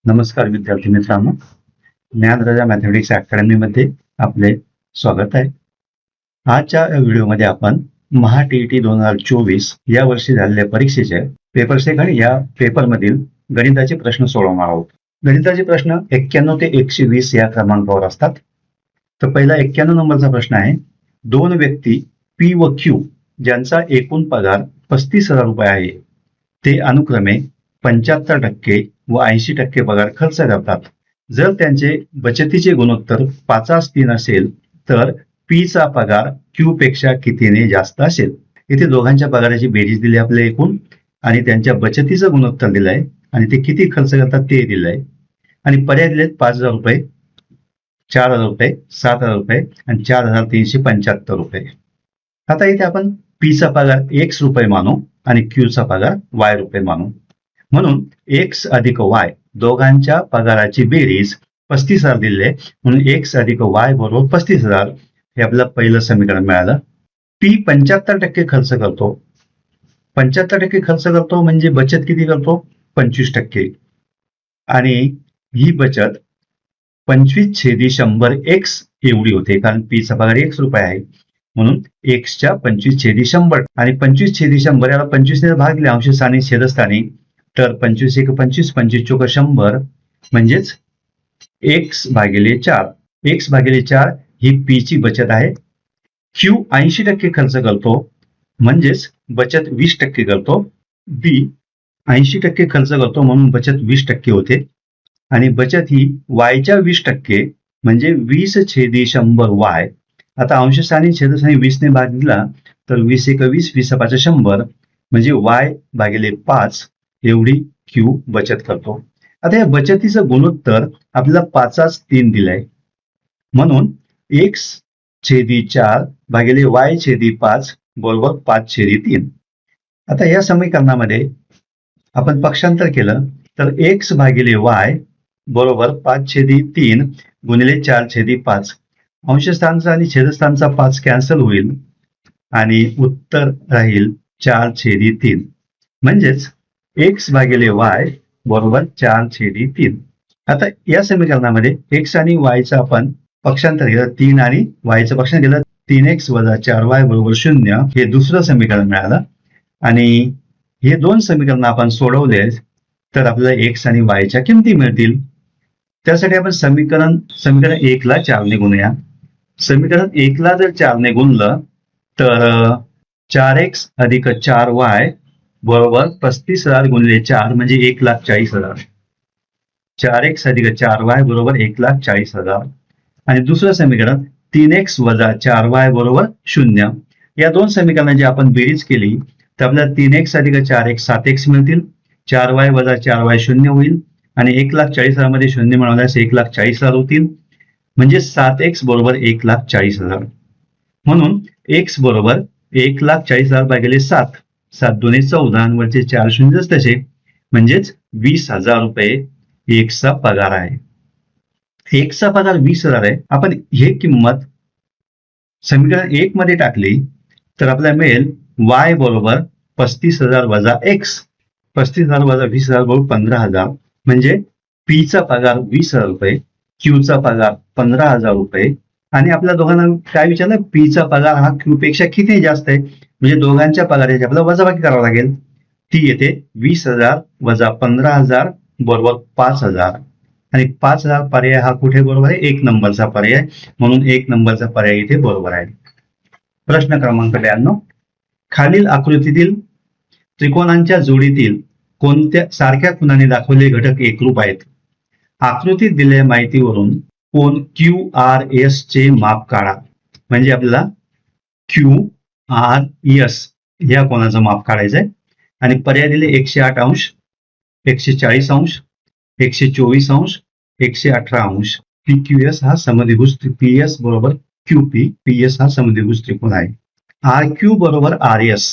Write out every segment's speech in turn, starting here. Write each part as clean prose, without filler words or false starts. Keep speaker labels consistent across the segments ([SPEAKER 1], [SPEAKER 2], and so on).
[SPEAKER 1] नमस्कार विद्यार्थी मित्रांनो, ज्ञानराजा मॅथमॅटिक्स अकॅडमीमध्ये आपले स्वागत आहे. आजच्या व्हिडिओमध्ये आपण महा-टी-ई-टी 2024 या वर्षी झालेल्या परीक्षेचे पेपर सेकंड या पेपरमधील गणिताचे प्रश्न सोडवणार आहोत. गणिताचे प्रश्न 91 ते 120 या क्रमांकावर असतात. तर पहिला 91 नंबरचा प्रश्न आहे. दोन व्यक्ती पी व क्यू ज्यांचा एकूण पगार 35,000 रुपये आहे, ते अनुक्रमे 75% व 80% पगार खर्च करतात. जर त्यांचे बचतीचे गुणोत्तर 5:3 असेल तर पी चा पगार क्यू पेक्षा कितीने जास्त असेल. इथे दोघांच्या पगाराची बेरीज दिली आपल्या एकूण आणि त्यांच्या बचतीचं गुणोत्तर दिलं आहे आणि ते किती खर्च करतात ते दिलं आहे आणि पर्याय दिलेत 5,000 रुपये, 4,000 रुपये, 7,000 रुपये आणि 4,375 रुपये. आता इथे आपण पी चा पगार x रुपये मानू आणि क्यू चा पगार y रुपये मानू. म्हणून x अधिक y दोघांच्या पगाराची बेरीज 35,000 दिलेली आहे, म्हणून x अधिक y बरोबर 35,000 हे आपलं पहिलं समीकरण मिळालं. P 75% खर्च करतो. 75% खर्च करतो म्हणजे बचत किती करतो? 25%. आणि ही बचत 25/100x एवढी होते, कारण P चा पगार x रुपये आहे, म्हणून x च्या 25/100 आणि 25/100 याला 25 ने भाग दिला अंशस्थानी छेदस्थानी, तर 25 1 25, 25 चौक 100 म्हणजेच x/4. x/4 ही P ची बचत आहे. Q 80% खर्च करतो म्हणजेच बचत 20% करतो. B 80% खर्च करतो म्हणून बचत 20% होते आणि बचत ही y च्या 20% म्हणजे 20/100y. आता अंशस्थानी छेदस्थानी 20 ने भाग दिला तर 20 1 20, 20 5 100 म्हणजे y/5 एवढी Q बचत करतो. आता या बचतीचं गुणोत्तर आपल्याला 5:3 दिलंय, म्हणून x/4 भागिले y/5 बरोबर 5/3. आता या समीकरणामध्ये आपण पक्षांतर केलं तर x/y बरोबर 5/3 गुणिले 4/5. अंशस्थानचा आणि छेदस्थानचा 5 कॅन्सल होईल आणि उत्तर राहील 4/3. म्हणजेच x/y बरोबर 4/3. आता या समीकरणामध्ये x आणि y चा आपण पक्षांतर केलं 3 आणि y चं पक्षांतर केलं 3x - 4y बरोबर 0 हे दुसरं समीकरण मिळालं. आणि हे दोन समीकरण आपण सोडवले तर आपल्याला x आणि y च्या किमती मिळतील. त्यासाठी आपण समीकरण 1 ला 4 ने गुणूया. समीकरण 1 ला जर 4 ने गुणलं तर 4x अधिक 4y बरोबर 35,000 गुणिले 4 म्हणजे 1,40,000. 4x अधिक 4y बरोबर 1,40,000. आणि दुसरं समीकरण 3x - 4y बरोबर 0. या दोन समीकरणांची आपण बेरीज केली तर आपल्याला 3x अधिक 4x 7x मिळतील. 4y - 4y 0 होईल आणि 1,40,000 मध्ये 0 मिळवल्यास 1,40,000 होतील, म्हणजे 7x बरोबर 1,40,000. म्हणून x बरोबर 1,40,000 भागिले 7, 7 दुणे 14 वरचे 4 शून्य तसे, म्हणजेच 20,000 रुपये x चा पगार आहे. x चा पगार 20,000 आहे. आपण हे किंमत समीकरण 1 मध्ये टाकली तर आपल्याला मिळेल y बरोबर 35,000 वजा x. 35,000 वजा 20,000 बरोबर 15,000. म्हणजे P चा पगार 20,000 रुपये, Q चा पगार 15,000 रुपये. आणि आपल्या दोघांना काय विचारलं? P चा पगार हा Q पेक्षा किती जास्त आहे, म्हणजे दोघांच्या पगाराची आपल्याला वजाबाकी करावी लागेल. ती येते 20,000 वजा 15,000 बरोबर 5,000. आणि 5,000 पर्याय हा कुठे बरोबर आहे? 1 नंबरचा पर्याय, म्हणून 1 नंबरचा पर्याय इथे बरोबर आहे. प्रश्न क्रमांक 92. खालील आकृतीतील त्रिकोणांच्या जोडीतील कोणत्या सारख्या खुणाने दाखवलेले घटक एकरूप आहेत? आकृतीत दिलेल्या माहितीवरून कोण QRS चे माप काढा. म्हणजे आपल्याला QRS या कोणाचं माप काढायचं आहे आणि पर्याय दिले 108 अंश, 140 अंश, 124 अंश, 118 अंश. PQS हा समद्विभुज PS बरोबर QP, PS हा समद्विभुज त्रिकोण आहे. RQ बरोबर RS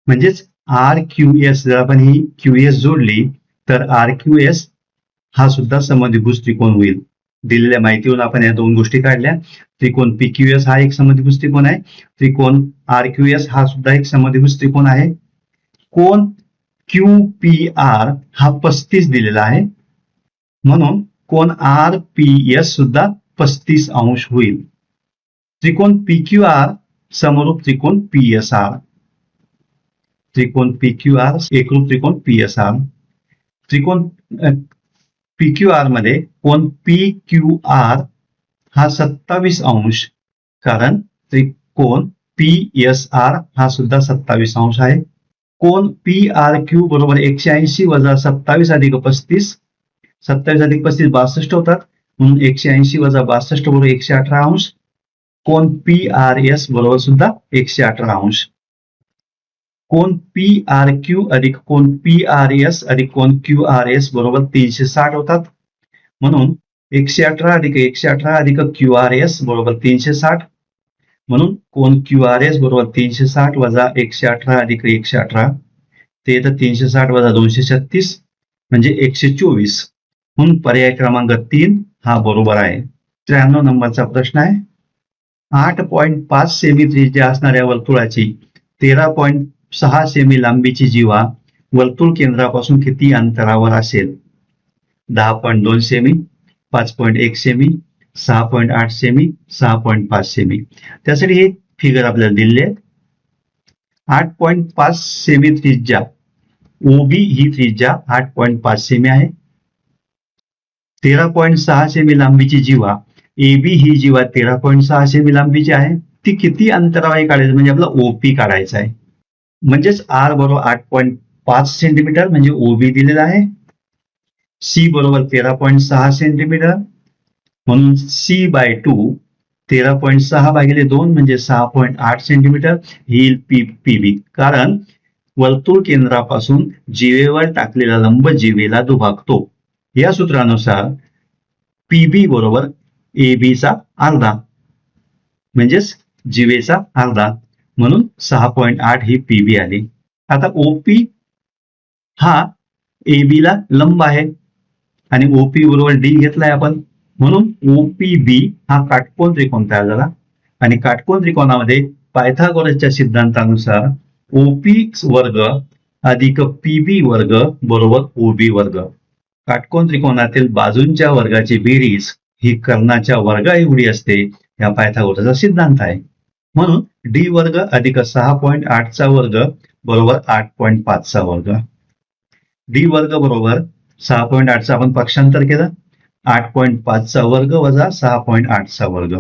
[SPEAKER 1] म्हणजेच RQS जर आपण ही QS जोडली तर RQS हा सुद्धा समद्विभुज त्रिकोण होईल. दिलेल्या माहितीवरून आपण या दोन गोष्टी काढल्या. त्रिकोण PQS हा एक समद्विभुज त्रिकोण आहे. त्रिकोण RQS हा सुद्धा एक समद्विभुज त्रिकोण आहे. कोण QPR हा 35 दिलेला आहे. म्हणून कोण आर पी एस सुद्धा 35 अंश होईल. त्रिकोण पी क्यू आर समरूप त्रिकोण पी एस आर. त्रिकोण पी क्यू आर एकरूप त्रिकोण पी एस आर. त्रिकोण पी क्यू आर मध्ये कोण पी क्यू आर हा 27 अंश, कारण त्रिकोण पी एस आर हा सुद्धा 27 अंश आहे. कोण पी आर क्यू बरोबर 180 वजा 27 अधिक 35. 27 अधिक 35 62 होतात, म्हणून 180 वजा 62 बरोबर 118 अंश. कोण पी आर एस बरोबर सुद्धा 118 अंश. कोण पी आर क्यू अधिक कोण पी आर एस अधिक कोण क्यू आर एस बरोबर 360 होतात, म्हणून 118 अधिक 118 अधिक क्यू आर एस बरोबर 360. म्हणून कोण क्यू आर एस बरोबर 360 वजा 118 अधिक 118, ते येतं 360 वजा 236 म्हणजे 124. म्हणून पर्याय क्रमांक 3 हा बरोबर आहे. 93 नंबरचा प्रश्न आहे. 8.5 सेमी त्रिज्या असणाऱ्या वर्तुळाची 13.6 सेमी लांबीची जीवा वर्तुळ केंद्रापासून किती अंतरावर असेल? 10.2 सेमी, 5.1 सेमी, 6.8 सेमी, 6.5 सेमी. त्यासाठी हे फिगर आपल्याला दिले. 8.5 सेमी त्रिज्या ओबी ही त्रिज्या 8.5 सेमी आहे. 13.6 सेमी लांबीची जीवा एबी ही जीवा 13.6 सेमी लांबीची आहे. ती किती अंतरावर काढायचं म्हणजे आपला ओपी काढायचा आहे. म्हणजेच आर बरोबर 8.5 सेंटीमीटर म्हणजे ओबी दिलेला आहे. सी बरोबर 13.6 सेंटीमीटर, म्हणून सी बाय 2 13.6 भागिले 2 म्हणजे 6.8 सेंटीमीटर ही पीबी. कारण वर्तुळ केंद्रापासून जीवेवर टाकलेला लंब जीवेला दुभागतो. या सूत्रानुसार पीबी बरोबर एबीचा अर्धा म्हणजेच जीवेचा अर्धा, म्हणून 6.8 ही पीबी आली. आता ओपी हा एबी ला लंब आहे आणि ओपी बरोबर डी घेतलाय आपण, म्हणून ओपीबी हा काटकोन त्रिकोण तयार झाला. आणि काटकोन त्रिकोणामध्ये पायथागोरसच्या सिद्धांतानुसार ओपी वर्ग अधिक पीबी वर्ग बरोबर ओबी वर्ग. काटकोन त्रिकोणातील बाजूंच्या वर्गाची बेरीज ही कर्णाच्या वर्गा एवढी असते, या पायथागोरसचा सिद्धांत आहे. म्हणून डी वर्ग अधिक 6.8 चा वर्ग बरोबर 8.5 चा वर्ग. डी वर्ग बरोबर 6.8 चा आपण पक्षांतर केलं, 8.5 चा वर्ग वजा 6.8 चा वर्ग,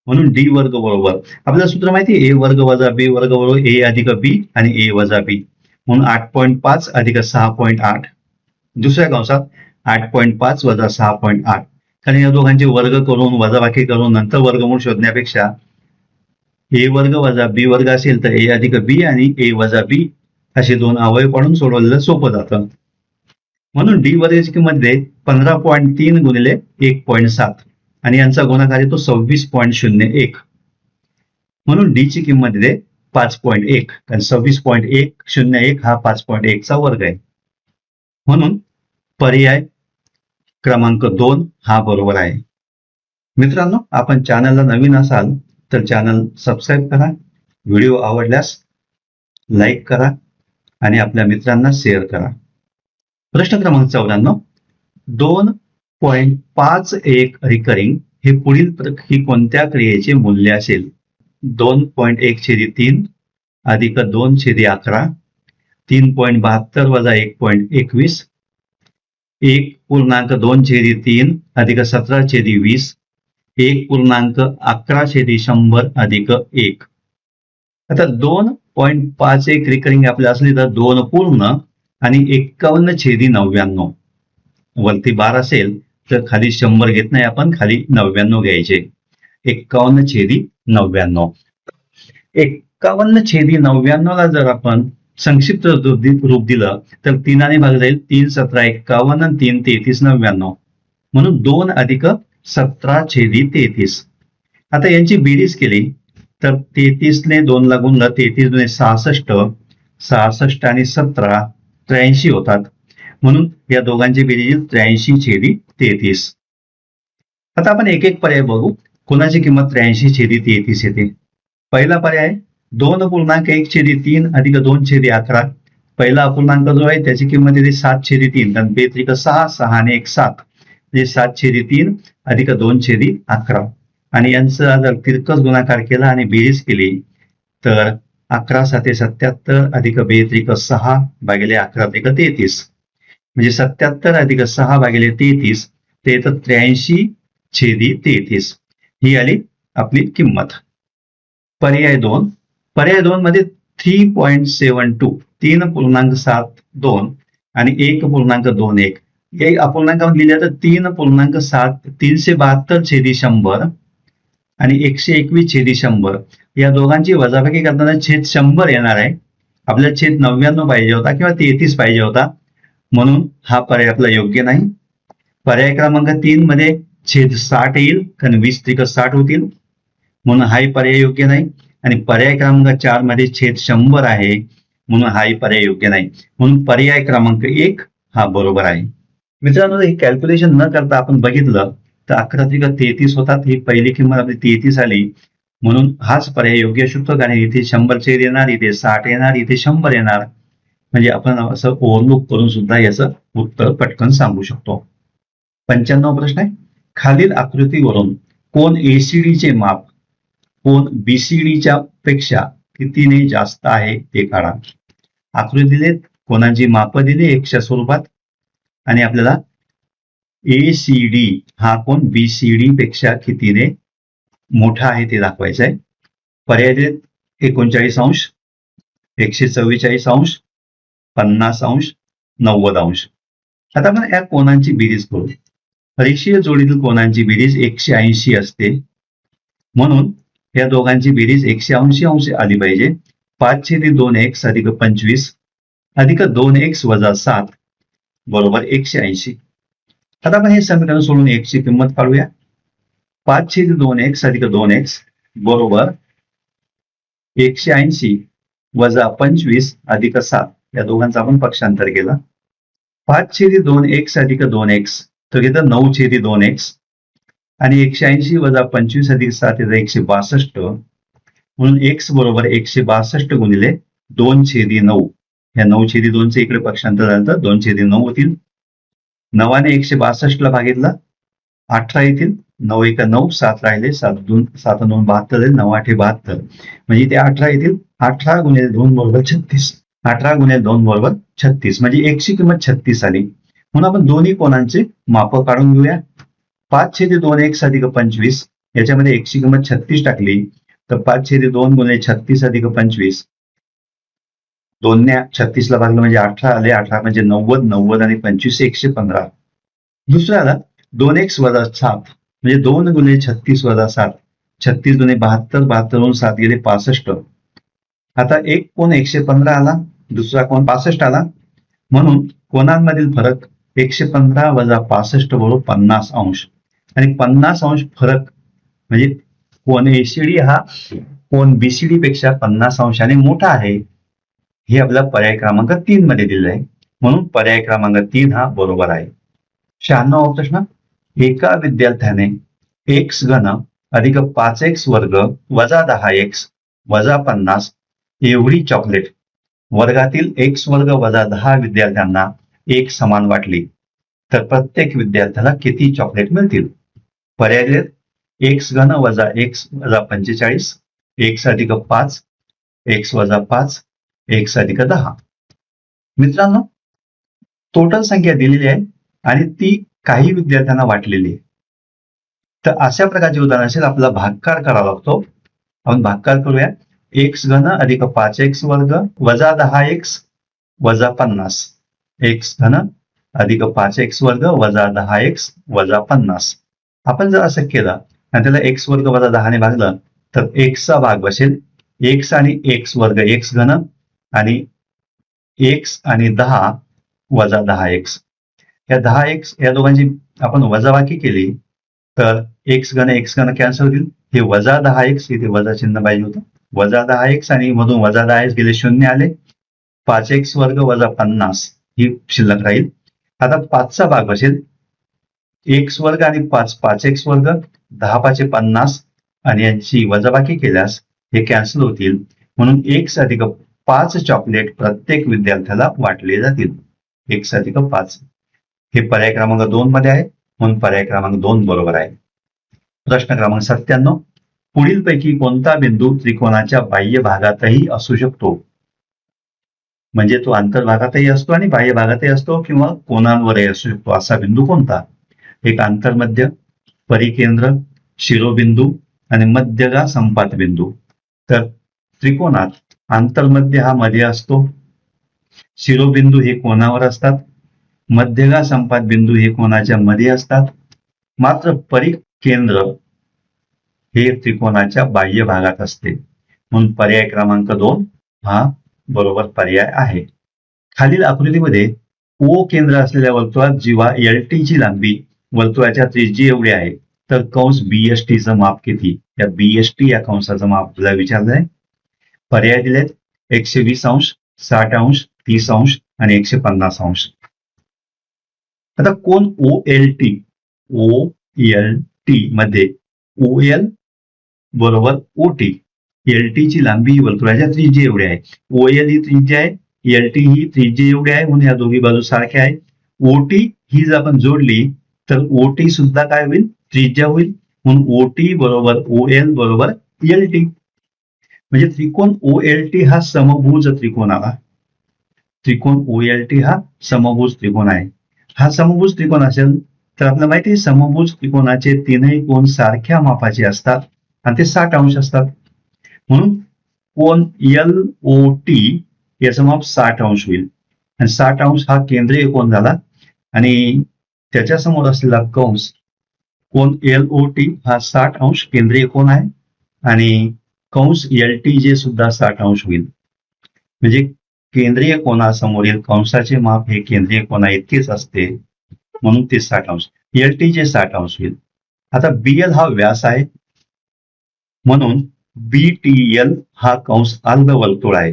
[SPEAKER 1] म्हणून डी वर्ग बरोबर आपल्याला सूत्र माहिती आहे, ए वर्ग वजा बी वर्ग बरोबर ए अधिक बी आणि ए वजा बी, म्हणून 8.5 अधिक 6.8. दुसऱ्या कंसात 8.5 वजा 6.8. कारण या दोघांचे वर्ग करून वजाबाकी करून नंतर वर्गमूळ शोधण्यापेक्षा ए वर्ग वजा बी वर्ग असेल तर ए अधिक बी आणि ए वजा बी असे दोन अवयव पडून सोडवलेलं सोपं जातं. म्हणून डी वर्गाची किंमत 15.3 गुणिले 1.7 आणि यांचा गुणाकार येतो 26.01. म्हणून डी ची किंमत 5.1, कारण 26.101 हा 5.1 चा वर्ग आहे. म्हणून पर्याय क्रमांक 2 हा बरोबर आहे. मित्रांनो, आपण चॅनलला नवीन असाल तर चॅनल सबस्क्राईब करा, व्हिडिओ आवडल्यास लाईक करा आणि आपल्या मित्रांना शेअर करा. प्रश्न क्रमांक 94. 2.51 रिकरिंग हे पुढील ही कोणत्या क्रियेचे मूल्य असेल? 2.1/3 अधिक 2/11, 3.72 वजा 1.21, 1.2/3 अधिक 17/20, 1.11/100 अधिक 1. आता 2.51 रिकरिंग आपल्या असली तर 2 पूर्ण आणि 51/99. वरती 12 असेल तर खाली 100 घेत नाही आपण, खाली 99 घ्यायचे. 51/99. 51/99 ला जर आपण संक्षिप्त रूप दिलं तर 3 भाग जाईल. 3 17 51 आणि 3 33 99, म्हणून 2 अधिक 17/33. आता यांची बेरीज केली तर 33 ने 2 ला गुणलं, 33 दुणे 66, 66 आणि 17 83 होतात. म्हणून या दोघांची बेरीज 83/33. आता आपण एक एक पर्याय बघू. कोणाची किंमत 83/33 येते? पहिला पर्याय 2.1/3 अधिक 2/11. पहिला अपूर्णांक जो आहे त्याची किंमत येते 7/3 कारण 2 6 आणि 1 7 म्हणजे 7/3 अधिक 2/11 आणि यांचा जर तिरकस गुणाकार केला आणि बेरीज केली तर 11 7 77 अधिक 2 6 भागिले 11 33 म्हणजे 77 अधिक 6 भागिले 33 ते येतं 83/33 ही आली आपली किंमत. पर्याय 2 मध्ये 3.72 3.72 आणि 1.21 हे अपूर्णांकामध्ये लिहिले तर 3.7 आणि 121/100 या दोघांची वजाबाकी करताना छेद 100 येणार आहे. आपल्याला छेद 99 पाहिजे होता किंवा 33 पाहिजे होता म्हणून हा पर्याय आपला योग्य नाही. पर्याय क्रमांक 3 मध्ये छेद 60 येईल कारण 20×60 होतील म्हणून हाही पर्याय योग्य नाही. आणि पर्याय क्रमांक 4 मध्ये छेद 100 आहे म्हणून हाही पर्याय योग्य नाही. म्हणून पर्याय क्रमांक 1 हा बरोबर आहे. मित्रांनो, हे कॅल्क्युलेशन न करता आपण बघितलं तर 11×33 होतात. ही पहिली किंमत आपली 33 आली म्हणून हाच पर्याय योग्य असू शकतो कारण इथे 100 छेद येणार, इथे 60 येणार, इथे 100 येणार. म्हणजे आपण असं ओव्हरलुक करून सुद्धा याचं उत्तर पटकन सांगू शकतो. 95 प्रश्न आहे. खालील आकृतीवरून कोण एसीडीचे माप कोण बीसीडीच्या पेक्षा कितीने जास्त आहे ते काढा. आकृती दिलेत, कोणाची माप दिली एक्सच्या स्वरूपात आणि आपल्याला एसीडी हा कोण बीसीडी पेक्षा कितीने मोठा आहे ते दाखवायचं आहे. पर्याय दिलेत 39°, 144°, 50°, 90°. आता आपण या कोणांची बेरीज करू. रेषीय जोडीतील कोणांची बेरीज 180 असते म्हणून या दोघांची बेरीज 180° आली पाहिजे. 5/2x अधिक 25 अधिक 2x वजा 7 बरोबर 180. आता आपण हे समीकरण सोडून x ची किंमत काढूया. 5/2x अधिक 2x बरोबर 180 वजा 25 अधिक 7 या दोघांचा आपण पक्षांतर केला. 5/2x अधिक 2x तर घेतं 9/2x आणि 180 वजा 25 अधिक 7 येतं 162 म्हणून x बरोबर 162 गुणिले 2/9 या 9/2 चे इकडे पक्षांतर झालं तर 2/9 होतील. 9ने 162 ला भागितलं 18 येतील. 9 1 9 7 राहिले 7 2 72 9 8 72 म्हणजे इथे 18 येतील. 18 गुणिले 2 बरोबर 36. 18 गुणिले 2 बरोबर 36 म्हणजे x ची किंमत 36 आली. म्हणून आपण दोन्ही कोणांचे माप काढून घेऊया. 5/2x अधिक 25 याच्यामध्ये x ची किंमत 36 टाकली तर 5/2 गुणिले 36 अधिक 25 2 ने 36 ला भागलं म्हणजे 18 आले. 18 म्हणजे 90 90 आणि 25 115. दुसऱ्याला 2x वजा 7 म्हणजे 2 गुणिले 36 वजा 7 36 दुणे 72 72 7 गेले 65. आता एक कोण 115 आला, दुसरा कोण 65 आला म्हणून कोणांमधील फरक 115 वजा 65 बरोबर 50° आणि 50° फरक म्हणजे कोण एसीडी हा कोण बीसीडी पेक्षा 50° मोठा आहे हे आपला पर्याय क्रमांक 3 मध्ये दिलेलं आहे म्हणून पर्याय क्रमांक 3 हा बरोबर आहे. 96 प्रश्न. एका विद्यार्थ्याने x घन अधिक 5x वर्ग वजा 10x वजा 50 एवढी चॉकलेट वर्गातील x वर्ग वजा 10 विद्यार्थ्यांना एक समान वाटली तर प्रत्येक विद्यार्थ्याला किती चॉकलेट मिळतील. पर्याय दिलेत. x घन वजा x वजा 45 x अधिक 5 x वजा 5 x अधिक 10. मित्रांनो, टोटल संख्या दिलेली आहे आणि ती काही विद्यार्थ्यांना वाटलेली आहे. तर अशा प्रकारचे उदाहरण असेल आपल्याला भागाकार करावा लागतो. आपण भागाकार करूया. x घन अधिक 5x वर्ग वजा 10x वजा 50 x घन अधिक 5x वर्ग वजा 10x वजा 50. आपण जर असं केलं आणि त्याला x वर्ग वजा 10 ने भागलं तर x चा भाग बसेल x आणि x वर्ग x घन आणि x आणि 10 वजा 10x. या 10x या दोघांची आपण वजाबाकी केली तर x घन कॅन्सल होतील. हे वजा 10x इथे वजा चिन्ह पाहिजे होतं. वजा 10x आणि मधून वजा 10x गेले 0 आले. 5x वर्ग वजा 50 ही शिल्लक राहील. आता 5 चा भाग बसेल x वर्ग आणि 5x वर्ग 10 5 50 आणि यांची वजाबाकी केल्यास हे कॅन्सल होतील म्हणून x अधिक 5 चॉकलेट प्रत्येक विद्यार्थ्याला वाटले जातील. 1+5 हे पर्याय क्रमांक 2 मध्ये आहे, म्हणून पर्याय क्रमांक 2 बरोबर आहे. प्रश्न क्रमांक 97, पुढीलपैकी कोणता बिंदू त्रिकोणाच्या बाह्य भागातही असू शकतो? म्हणजे तो अंतर्भागातही असतो आणि बाह्य भागातही असतो किंवा कोनांवरही असू शकतो. असा बिंदू कोणता? एक आंतरमध्य, परिकेंद्र, शिरोबिंदू आणि मध्यगा संपात बिंदू. तर त्रिकोणात आंतरमध्य हा मध्ये असतो, शिरोबिंदू हे कोनावर असतात, मध्यगा संपात बिंदू हे कोनाच्या मध्ये असतात, मात्र परिकेंद्र हे त्रिकोणाच्या बाह्य भागात असते. म्हणून पर्याय क्रमांक 2 हा बरोबर पर्याय आहे. खालील आकृतीमध्ये ओ केंद्र असलेल्या वर्तुळात जीवा LT ची लांबी वर्तुळाच्या त्रिज्ये एवढी आहे, तर कंस BST चं माप किती? या BST या कंसाचं माप आपल्याला विचारलंय. पर्याय दिलेत 120 अंश, 60 अंश, 30 अंश आणि 150 अंश. आता कोण OLT मध्ये OL बरोबर OT, LT ची लांबी ही वर्तुळाच्या त्रिज्ये एवढी आहे. OL ही त्रिज्या आहे, LT ही त्रिज्या एवढी आहे, म्हणून या दोन्ही बाजू सारख्या आहेत. OT ही जर आपण जोडली तर OT सुद्धा काय होईल? त्रिज्या होईल, म्हणून OT बरोबर OL बरोबर LT. म्हणजे त्रिकोण OLT हा समभुज त्रिकोण आला. त्रिकोण OLT हा समभुज त्रिकोण आहे. हा समभुज त्रिकोण असेल तर आपल्याला माहिती आहे समभुज त्रिकोणाचे तीनही कोन सारख्या मापाचे असतात आणि ते 60 अंश असतात. म्हणून कोन LOT याचं माप 60 अंश होईल आणि 60 अंश हा केंद्रीय कोन झाला आणि त्याच्या समोर असलेला कंस कोन LOT हा 60 अंश केंद्रीय कोन आहे आणि कंस LTJ सुद्धा 60 अंश होईल. म्हणजे केंद्रीय कोनासमोरील कंसाचे माप हे केंद्रीय कोना इतकेच असते, म्हणून ते 60 अंश. LTJ 60 अंश होईल. आता BL हा व्यास आहे, म्हणून BTL हा कंस अर्धवर्तुळ आहे.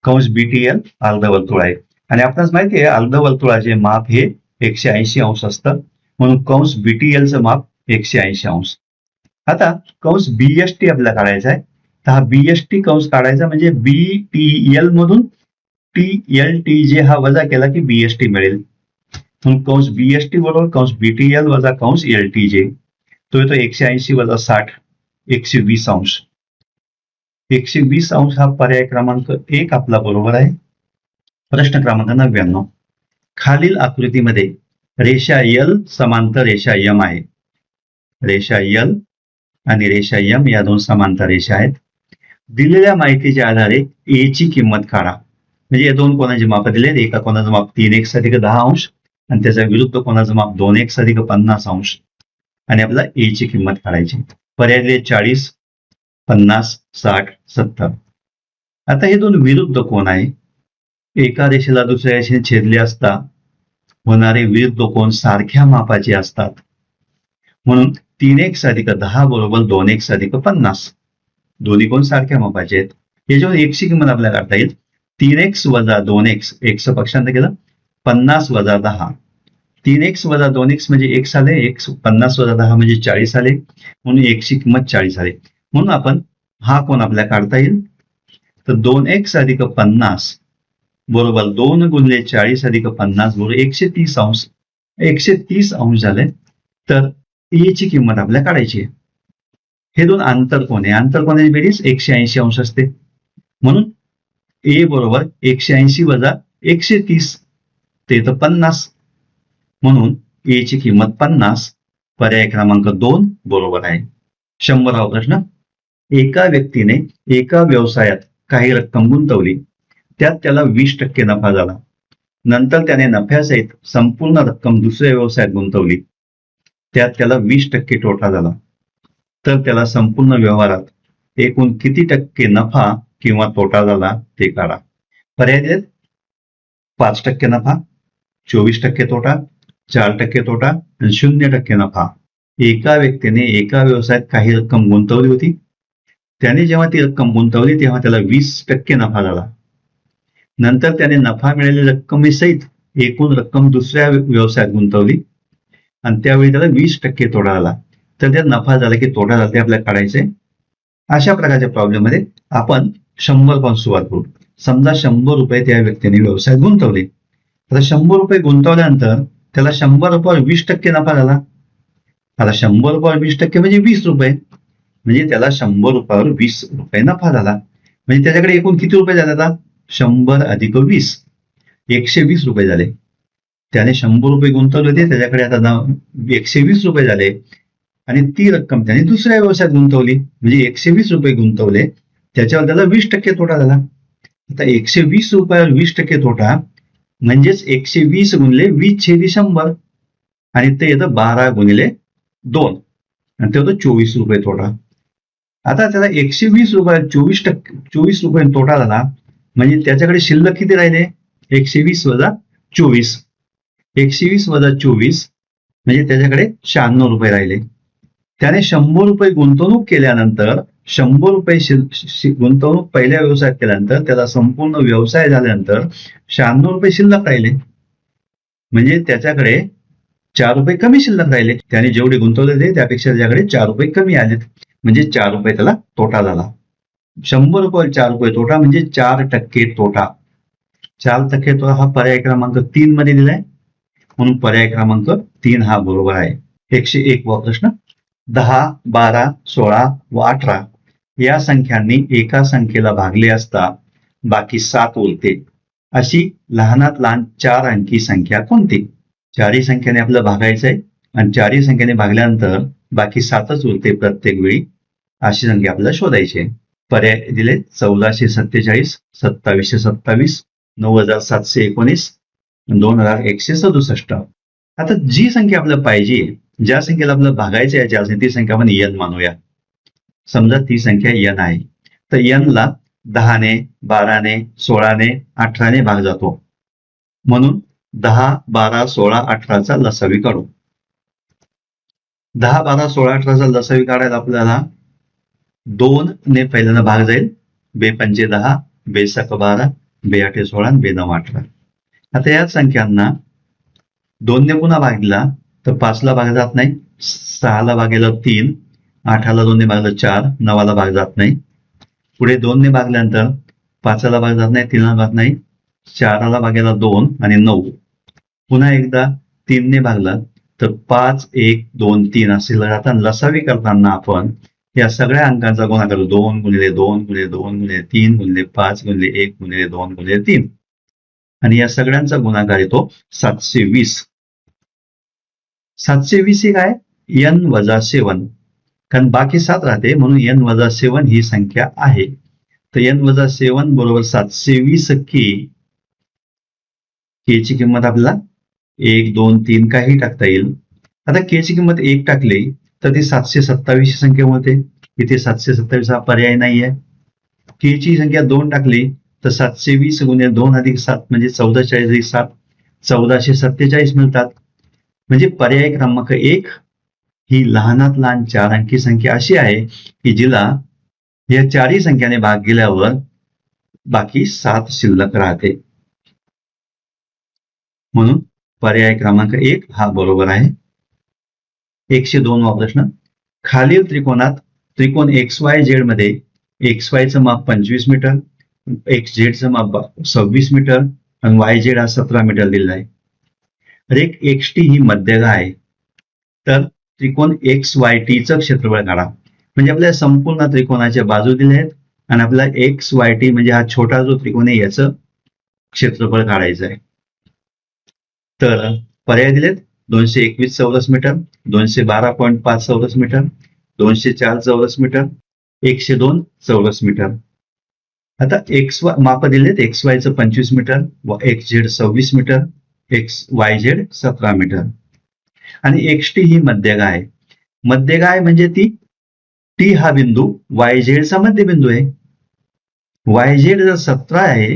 [SPEAKER 1] कंस BTL अर्धवर्तुळ आहे आणि आपल्याला माहिती आहे अर्धवर्तुळाचे माप हे 180 अंश असतं, म्हणून कंस BTL चं माप 180 अंश. आता कंस BST आपल्याला काढायचा आहे, तर हा BST कंस काढायचा म्हणजे BTL मधून TLTJ हा वजा केला की BST मिळेल. म्हणून कंस BST बरोबर कंस BTL वजा कंस LTJ, तो येतो 180 वजा 60, 120 अंश. 120 अंश हा पर्याय क्रमांक 1 आपला बरोबर आहे. प्रश्न क्रमांक 99, खालील आकृतीमध्ये रेषा L समांतर रेषा M आहे. रेषा L आणि रेषा M या दोन समांतर रेषा आहेत. दिलेल्या माहितीच्या आधारे A ची किंमत काढा. म्हणजे या दोन कोणाची माप दिले, एका कोणाचं माप 3x अधिक 10 अंश आणि त्याच्या विरुद्ध कोणाचं माप 2x अधिक 50 अंश आणि आपल्याला A ची किंमत काढायची. पर्याय दिले 40, 50, 60, 70. आता हे दोन विरुद्ध कोण आहे. एका रेषेला दुसऱ्या रेषेने छेदले असता होणारे विरुद्ध कोण सारख्या मापाचे असतात, म्हणून 3x अधिक 10 बरोबर 2x अधिक 50. दोन्ही कोण सारख्या मापाचे आहेत. याच्यावर x ची किंमत आपल्याला काढता येईल. 3x वजा 2x, x पक्षांतर केलं, 50 वजा 10. 3x वजा 2x म्हणजे x आले, x 50 वजा 10 म्हणजे 40 आले, म्हणून x ची किंमत 40 आली. म्हणून आपण हा कोण आपल्याला काढता येईल. तर 2x अधिक 50 बरोबर 2 गुणिले 40 अधिक 50 बरोबर 130 अंश. 130 अंश झाले, तर A ची किंमत आपल्याला काढायची आहे. हे दोन आंतरकोन आहे, आंतरकोनाची बेरीज 180 अंश असते, म्हणून A बरोबर 180 वजा 130 ते येतं 50, म्हणून A ची किंमत 50. पर्याय क्रमांक 2 बरोबर आहे. 100वा प्रश्न, एका व्यक्तीने एका व्यवसायात काही रक्कम गुंतवली, त्यात त्याला 20% नफा झाला. नंतर त्याने नफ्यासहित संपूर्ण रक्कम दुसऱ्या व्यवसायात गुंतवली, त्यात त्याला 20% तोटा झाला. तर त्याला संपूर्ण व्यवहारात एकूण किती टक्के नफा किंवा तोटा झाला ते काढा. पर्याय दिलेत 5% नफा, 24% तोटा, 4% तोटा आणि 0% नफा. एका व्यक्तीने एका व्यवसायात काही रक्कम गुंतवली होती, त्याने जेव्हा ती रक्कम गुंतवली तेव्हा त्याला 20% नफा झाला. नंतर त्याने नफा मिळालेल्या रक्कमेसहित एकूण रक्कम दुसऱ्या व्यवसायात गुंतवली आणि त्यावेळी त्याला 20% तोटा झाला. तर त्यात नफा झाला की तोटा झाला ते आपल्याला काढायचंय. अशा प्रकारच्या प्रॉब्लेम मध्ये आपण 100 पासून सुरुवात करू. समजा 100 रुपये त्या व्यक्तीने व्यवसायात गुंतवले. आता 100 रुपये गुंतवल्यानंतर त्याला 100 रुपयावर 20% नफा झाला. आता 100 रुपयावर 20% म्हणजे 20 रुपये. म्हणजे त्याला 100 रुपयावर 20 रुपये नफा झाला. म्हणजे त्याच्याकडे एकूण किती रुपये झाले आता? 100 अधिक 20 120 रुपये झाले. त्याने 100 रुपये गुंतवले होते, त्याच्याकडे आता 120 रुपये झाले. आणि ती रक्कम त्याने दुसऱ्या व्यवसायात गुंतवली, म्हणजे 120 रुपये गुंतवले, त्याच्यावर त्याला 20% तोटा झाला. आता 120 रुपयावर 20% तोटा म्हणजेच 120 गुणिले 20/100 आणि ते येतं 12 गुणिले 2 आणि ते होतं 24 रुपये तोटा. आता त्याला 120 रुपयात 24 रुपये तोटा झाला, म्हणजे त्याच्याकडे शिल्लक किती राहिले? 120 वजा 24. 120 वजा 24 म्हणजे त्याच्याकडे 96 रुपये राहिले. त्याने 100 रुपये गुंतवणूक केल्यानंतर 100 रुपये गुंतवणूक पहिल्या व्यवसायात केल्यानंतर त्याला संपूर्ण व्यवसाय झाल्यानंतर 96 रुपये शिल्लक राहिले. म्हणजे त्याच्याकडे 4 रुपये कमी शिल्लक राहिले. त्याने जेवढे गुंतवले ते त्यापेक्षा त्याच्याकडे 4 रुपये कमी आलेत. म्हणजे 4 रुपये त्याला तोटा झाला. 100 रुपये 4 रुपये तोटा म्हणजे 4% तोटा. 4% तोटा हा पर्याय क्रमांक 3 मध्ये दिलाय, म्हणून पर्याय क्रमांक 3 हा बरोबर आहे. 101 वा प्रश्न. 10, 12, 16 व 18 या संख्यांनी एका संख्येला भागले असता बाकी 7 उरते अशी लहानात लहान 4 अंकी संख्या कोणती? चारही संख्येने आपल्याला भागायचं आहे आणि चारही संख्येने भागल्यानंतर बाकी 7च उरते प्रत्येक वेळी, अशी संख्या आपल्याला शोधायची आहे. पर्याय दिले 1447, 2727, 9719, 2167. आता जी संख्या आपल्याला पाहिजे, ज्या संख्येला आपल्याला भागायचं आहे ज्या ती संख्या आपण n मानूया. समजा ती संख्या n आहे, तर n ला 10 ने, 12 ने, 16 ने, 18 ने भाग जातो. म्हणून 10, 12, 16, 18चा लसावी काढू. 10, 12, 16, 18चा लसावी काढायला आपल्याला 2 ने पहिल्यांदा भाग जाईल. 2 पंचे 10, 2 सक 12, 2 आठे 16, 2 9 18. आता या संख्यांना 2 ने पुन्हा भाग दिला तर 5 ला भाग जात नाही, 6 ला भागेला 3, 8 ला 2 ने भागलं 4, 9 ला भाग जात नाही. पुढे 2 ने भागल्यानंतर 5 ला भाग जात नाही, 3 ला भाग नाही, 4 ला भागेला 2 आणि 9. पुन्हा एकदा 3 ने भागलं तर 5, 1, 2, 3 असे जाताना लसावी करताना आपण या सगळ्या अंकांचा गुणाकार 2 गुणिले 2 गुणिले 2 गुणिले 3 गुणिले 5 गुणिले 1 गुणिले 2 गुणिले 3 आणि या सगळ्यांचा गुणाकार येतो 720. 720 ही काय? n वजा 7, कारण बाकी 7 राहते म्हणून n वजा 7 ही संख्या आहे. तर n वजा 7 बरोबर 720 k ची किंमत आपल्याला 1, 2, 3 काही टाकता येईल. आता k ची किंमत 1 टाकली तर ती 727 संख्या होते. इथे 727 हा पर्याय नाहीये. k ची संख्या 2 टाकली तर 720 गुणिले 2 अधिक 7 म्हणजे 1440 अधिक 7 1447 मिळतात. म्हणजे पर्याय क्रमांक 1 ही लहानात लहान 4 अंकी संख्या अशी आहे की जिला या चारही संख्याने भाग गेल्यावर बाकी 7 शिल्लक राहते. म्हणून पर्याय क्रमांक 1 हा बरोबर आहे. 102 वा प्रश्न. खालील त्रिकोणात त्रिकोण XYZ मध्ये XY चं माप 25 मीटर, XZ चं माप 26 मीटर आणि YZ हा 17 मीटर दिलेला आहे. रेख XT ही मध्यगा आहे. तर त्रिकोण XYT चं क्षेत्रफळ काढा. म्हणजे आपल्या संपूर्ण त्रिकोणाच्या बाजू दिल्या आहेत आणि आपल्याला XYT म्हणजे हा छोटा जो त्रिकोण आहे याचं क्षेत्रफळ काढायचं आहे. तर पर्याय दिलेत 221 चौरस मीटर, 212.5 चौरस मीटर, 204 चौरस मीटर, 102 चौरस मीटर. आता माप दिलेत XY चं 25 metre, XZ 26 metre, YZ 17 metre आणि XT ही मध्यगा आहे. मध्यगा आहे म्हणजे ती T हा बिंदू YZ चा मध्यबिंदू आहे. YZ जर 17 आहे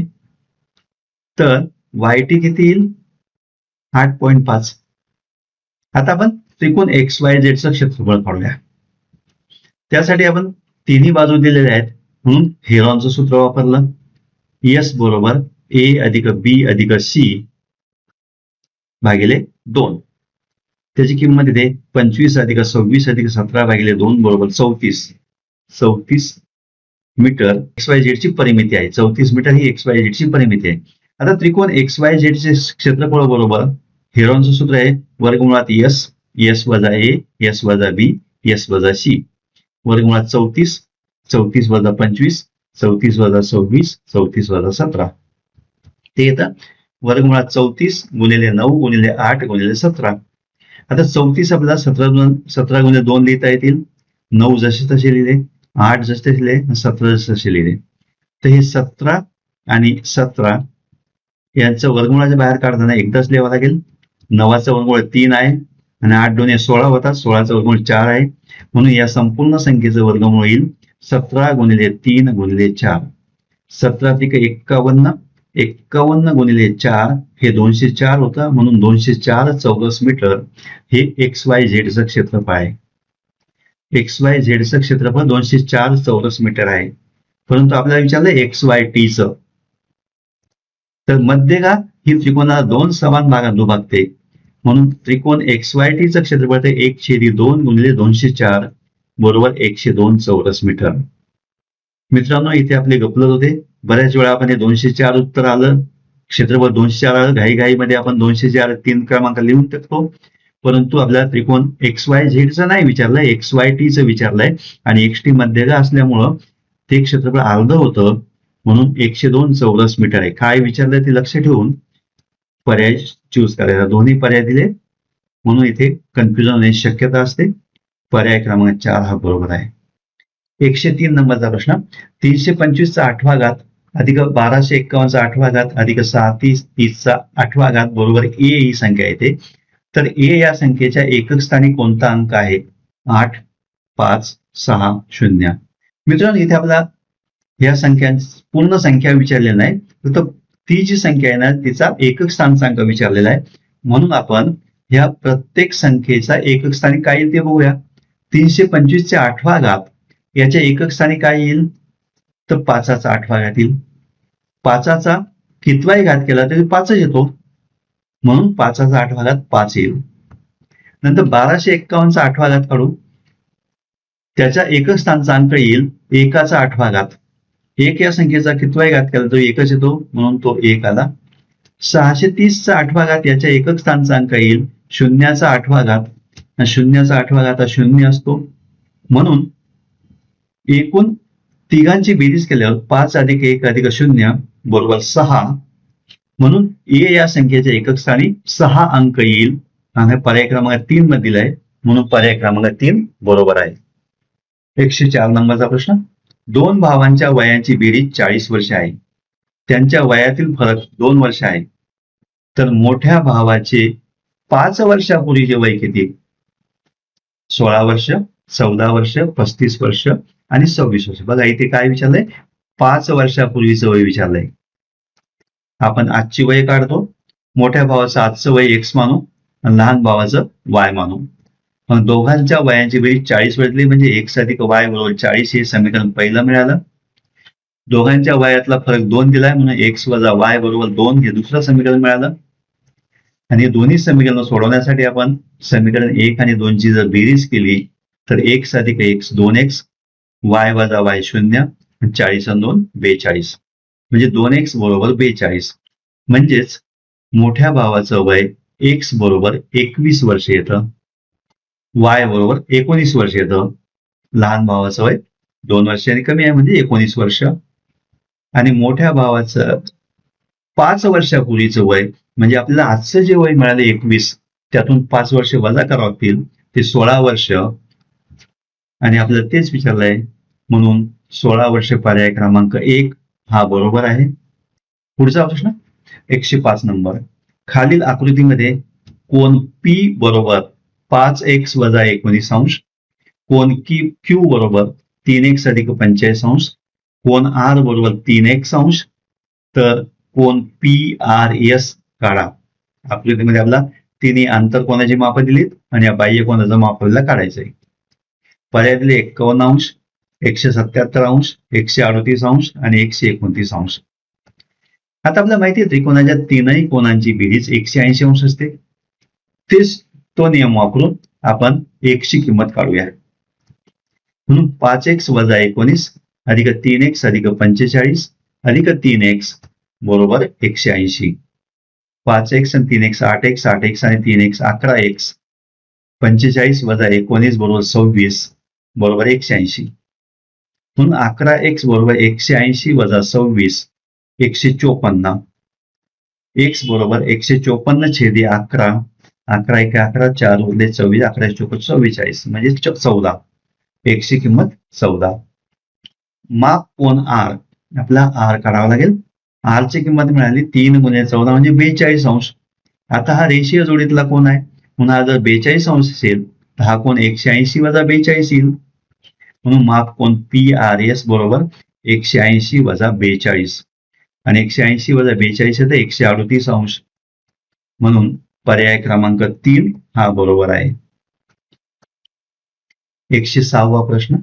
[SPEAKER 1] तर YT किती येईल? 8.5. आता आपण त्रिकोण XYZ चं क्षेत्रफळ काढूया. त्यासाठी आपण तिन्ही बाजू दिलेल्या आहेत म्हणून हेरॉनचं सूत्र वापरलं. S बरोबर A अधिक B अधिक C भागिले 2. त्याची किंमत येते 25 अधिक 26 अधिक 17 भागिले 2 बरोबर 34. मीटर XYZ ची परिमिती आहे. 34 मीटर ही XYZ ची परिमिती आहे. आता त्रिकोण XYZ चे क्षेत्रफळ बरोबर हेरॉनचं सूत्र आहे वर्गमुळात S, S वजा A, S वजा B, S वजा C. वर्गमुळात 34, 34 वजा 25, 34 वजा 26, 34 वजा 17. ते येतं वर्गमुळात 34 गुणिले 9 गुणिले 8 गुणिले 17. आता 34 आपल्याला 17 गुणिले 2 लिहिता येतील. 9 जसे तसे लिहिले, 8 जसे तसे लिहिले, 17 जसे तसे लिहिले. तर हे 17 आणि 17 यांचं वर्गमुळाच्या बाहेर काढताना एकदाच लिहावं लागेल. 9चा वर्गमूळ 3 आहे आणि 8 दोन्ही 16 होतात. 16चा वर्गमूळ 4 आहे. म्हणून या संपूर्ण संख्येचं वर्गमूळ येईल 17 गुणिले 3 गुणिले 4. 17 × 51, 51 गुणिले 4 हे 204 होतं. म्हणून 204 चौरस मीटर हे XYZ क्षेत्रफळ आहे. XYZ क्षेत्रफळ 204 चौरस मीटर आहे. परंतु आपल्याला विचारलं XYT तर मध्यगा ही त्रिकोणाला 2 समान भागात दुभागते. म्हणून त्रिकोण XYT क्षेत्रफळ ते 1/2 गुणिले 204 बरोबर 102 चौरस मीटर. मित्रांनो इथे आपले गपलत होते. बऱ्याच वेळा आपण हे 204 उत्तर आलं, क्षेत्रफळ 204 आलं, घाईघाईमध्ये आपण 204 3 क्रमांक लिहून टाकतो. परंतु आपल्याला त्रिकोण XYZ नाही विचारलंय, XYT विचारलंय आणि XT मध्यगा असल्यामुळं ते क्षेत्रफळ अर्ध होतं. म्हणून 102 चौरस मीटर आहे. काय विचारलंय ते लक्ष ठेवून पर्याय चूज करायचा. दोन्ही पर्याय दिले म्हणून इथे कन्फ्युजन होण्याची शक्यता असते. पर्याय क्रमांक 4 हा बरोबर आहे. 103 नंबरचा प्रश्न. 325चा 8वा घात अधिक 1251चा 8वा घात अधिक 630चा 8वा घात बरोबर A ही संख्या येते. तर A या संख्येच्या एकक स्थानी कोणता अंक आहे? 8, 5, 6, 0. मित्रांनो इथे आपला या संख्यांची पूर्ण संख्या विचारलेली नाही, फक्त ती जी संख्या आहे ना तिचा एकक स्थानचा अंक विचारलेला आहे. म्हणून आपण या प्रत्येक संख्येचा एकक स्थानी काय येईल ते बघूया. 325च्या 8वा घात याच्या एकक स्थानी काय येईल तर 5चा 8वा घात येईल. 5चा कितवाही घात केला तरी 5च येतो. म्हणून 5चा 8वा घात 5 येईल. नंतर 1251चा 8वा घात काढू. त्याच्या एकक स्थानचा अंक येईल 1चा 8वा घात. 1 या संख्येचा कितवाही घात केला तो एकच येतो म्हणून तो 1 आला. 630चा 8वा घात याच्या एकक स्थानचा अंक येईल 0चा 8वा घात. 0चा 8वा घात हा 0 असतो. म्हणून एकूण तिघांची बेरीज केल्यावर 5 + 1 + 0 बरोबर 6. म्हणून A या संख्येच्या एकक स्थानी 6 अंक येईल. आणि पर्याय क्रमांक 3 मध्ये दिलाय म्हणून पर्याय क्रमांक 3 बरोबर आहे. 104 नंबरचा प्रश्न. 2 भावांच्या वयांची बेरीज 40 वर्ष आहे. त्यांच्या वयातील फरक 2 वर्ष आहे. तर मोठ्या भावाचे 5 वर्षापूर्वीचे वय किती? 16 वर्ष, 14 वर्ष, 35 वर्ष आणि 26 वर्ष. बघा इथे काय विचारलंय? 5 वर्षापूर्वीचं वय विचारलंय. आपण आजची वय काढतो. मोठ्या भावाचं आजचं वय X मानू आणि लहान भावाचं Y मानू. मग दोघांच्या वयांची बेरीज 40 वाजली म्हणजे X + Y बरोबर 40 हे समीकरण पहिलं मिळालं. दोघांच्या वयातला फरक 2 दिलाय म्हणून X + Y बरोबर 2 हे दुसरं समीकरण मिळालं. आणि दोन्ही समीकरण सोडवण्यासाठी आपण समीकरण 1 आणि 2 ची जर बेरीज केली तर X + X 2X, Y + Y 0 आणि 40 आणि 2 42. म्हणजे 2X बरोबर 42. म्हणजेच मोठ्या भावाचं वय X बरोबर 21 वर्ष येतं, Y बरोबर 19 वर्ष येतं. लहान भावाचं वय 2 वर्षांनी कमी आहे म्हणजे 19 वर्ष. आणि मोठ्या भावाचं 5 वर्षापूर्वीचं वय म्हणजे आपल्याला आजचं जे वय मिळालं 21 त्यातून 5 वर्ष वजा करावं लागतील ते 16 वर्ष. आणि आपल्याला तेच विचारलंय म्हणून 16 वर्ष पर्याय क्रमांक 1 हा बरोबर आहे. पुढचा प्रश्न 105 नंबर. खालील आकृतीमध्ये कोन P बरोबर 5x - 19 अंश, कोन Q बरोबर 3x + 45 अंश, कोन R बरोबर 3x अंश, तर कोन PRS काढा. आकृतीमध्ये आपला तिन्ही आंतर कोनाची मापं दिलीत आणि या बाह्य कोनाचं माप आपल्याला काढायचंय. पर्याय दिले 51 अंश, 177 अंश, 138 अंश आणि 129 अंश. आता आपल्याला माहिती आहे त्रिकोणाच्या तीनही कोनांची बेरीज 180 अंश असते. तेच तो नियम वापरून आपण X ची किंमत काढूया. म्हणून 5x - 19 अधिक 3x अधिक 45 अधिक 3x बरोबर 180. 5x आणि 3x 8x 8x आणि 3x 11x 45 वजा 19 बरोबर 26 बरोबर 180. म्हणून 11x बरोबर 180 वजा 26 154. x बरोबर 154 छेदी 11 11 1 11 4 उरले 24 11 चोक 44 म्हणजे 14. x ची किंमत 14. माप कोन r आपला r काढावा लागेल. r ची किंमत मिळाली 3 गुणिले 14 म्हणजे 42 अंश. आता हा रेषीय जोडीतला कोण आहे म्हणून हा जर 42 अंश असेल तर हा कोण 180 वजा 42 येईल. म्हणून माप कोन PRS बरोबर 180 वजा 42 आणि 180 वजा 42 तर 138 अंश. म्हणून पर्याय क्रमांक 3 हा बरोबर आहे. 106वा प्रश्न.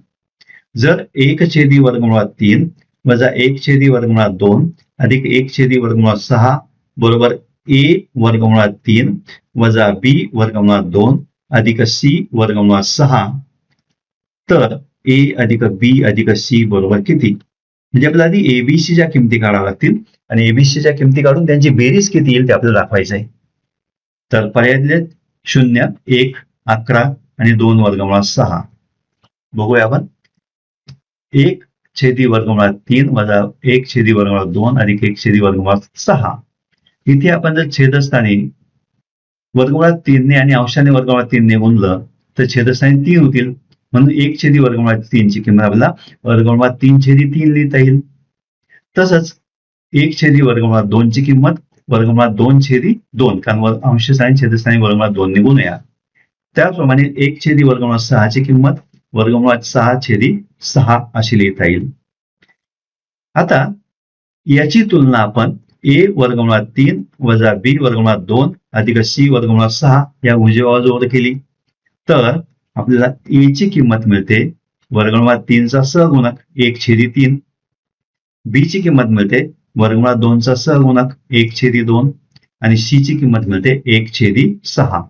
[SPEAKER 1] जर 1 वर्गमुळात 3 वजा 1 वर्गमुळात 2 अधिक 1 वर्गमुळात 6 बरोबर a वर्गमुळात 3 वजा b वर्गमुळात 2 अधिक c वर्गमुळात 6 तर a अधिक b अधिक c बरोबर किती? म्हणजे आपल्याला आधी एबीसीच्या किमती काढाव्या लागतील आणि एबीसीच्या किमती काढून त्यांची बेरीज किती येईल ते आपल्याला दाखवायचं आहे. तर पर्याय दिलेत 0 1 11 आणि 2 वर्गमुळात 6. बघूया आपण. 1 वर्गमुळात 3 वजा 1 वर्गमुळात 2 अधिक 1 वर्गमुळात 6. इथे आपण जर छेदस्थानी वर्गमुळात 3 ने आणि अंशाने वर्गमुळात 3 ने गुणलं तर छेदस्थानी 3 होतील. म्हणून 1 वर्गमुळात 3 ची किंमत आपल्याला वर्गमुळात 3/3 लिहिता येईल. तसंच 1 वर्गमुळात 2 ची किंमत वर्गमुळात 2/2 कारण अंशस्थानी छेदस्थानी वर्गमुळात 2 ने गुणूया. त्याप्रमाणे 1 वर्गमुळात 6 ची किंमत वर्गमुळात 6/6 अशी लिहिता येईल. आता याची तुलना आपण a वर्गमुळात 3 वजा b वर्गमुळात 2 अधिक c वर्गमुळात 6 या उजव्या बाजूवर केली तर आपल्याला a ची किंमत मिळते वर्गमुळात 3 चा सहगुणक 1/3. b ची किंमत मिळते वर्गमुळात 2 चा सहगुणक 1/2 आणि c ची किंमत मिळते 1/6.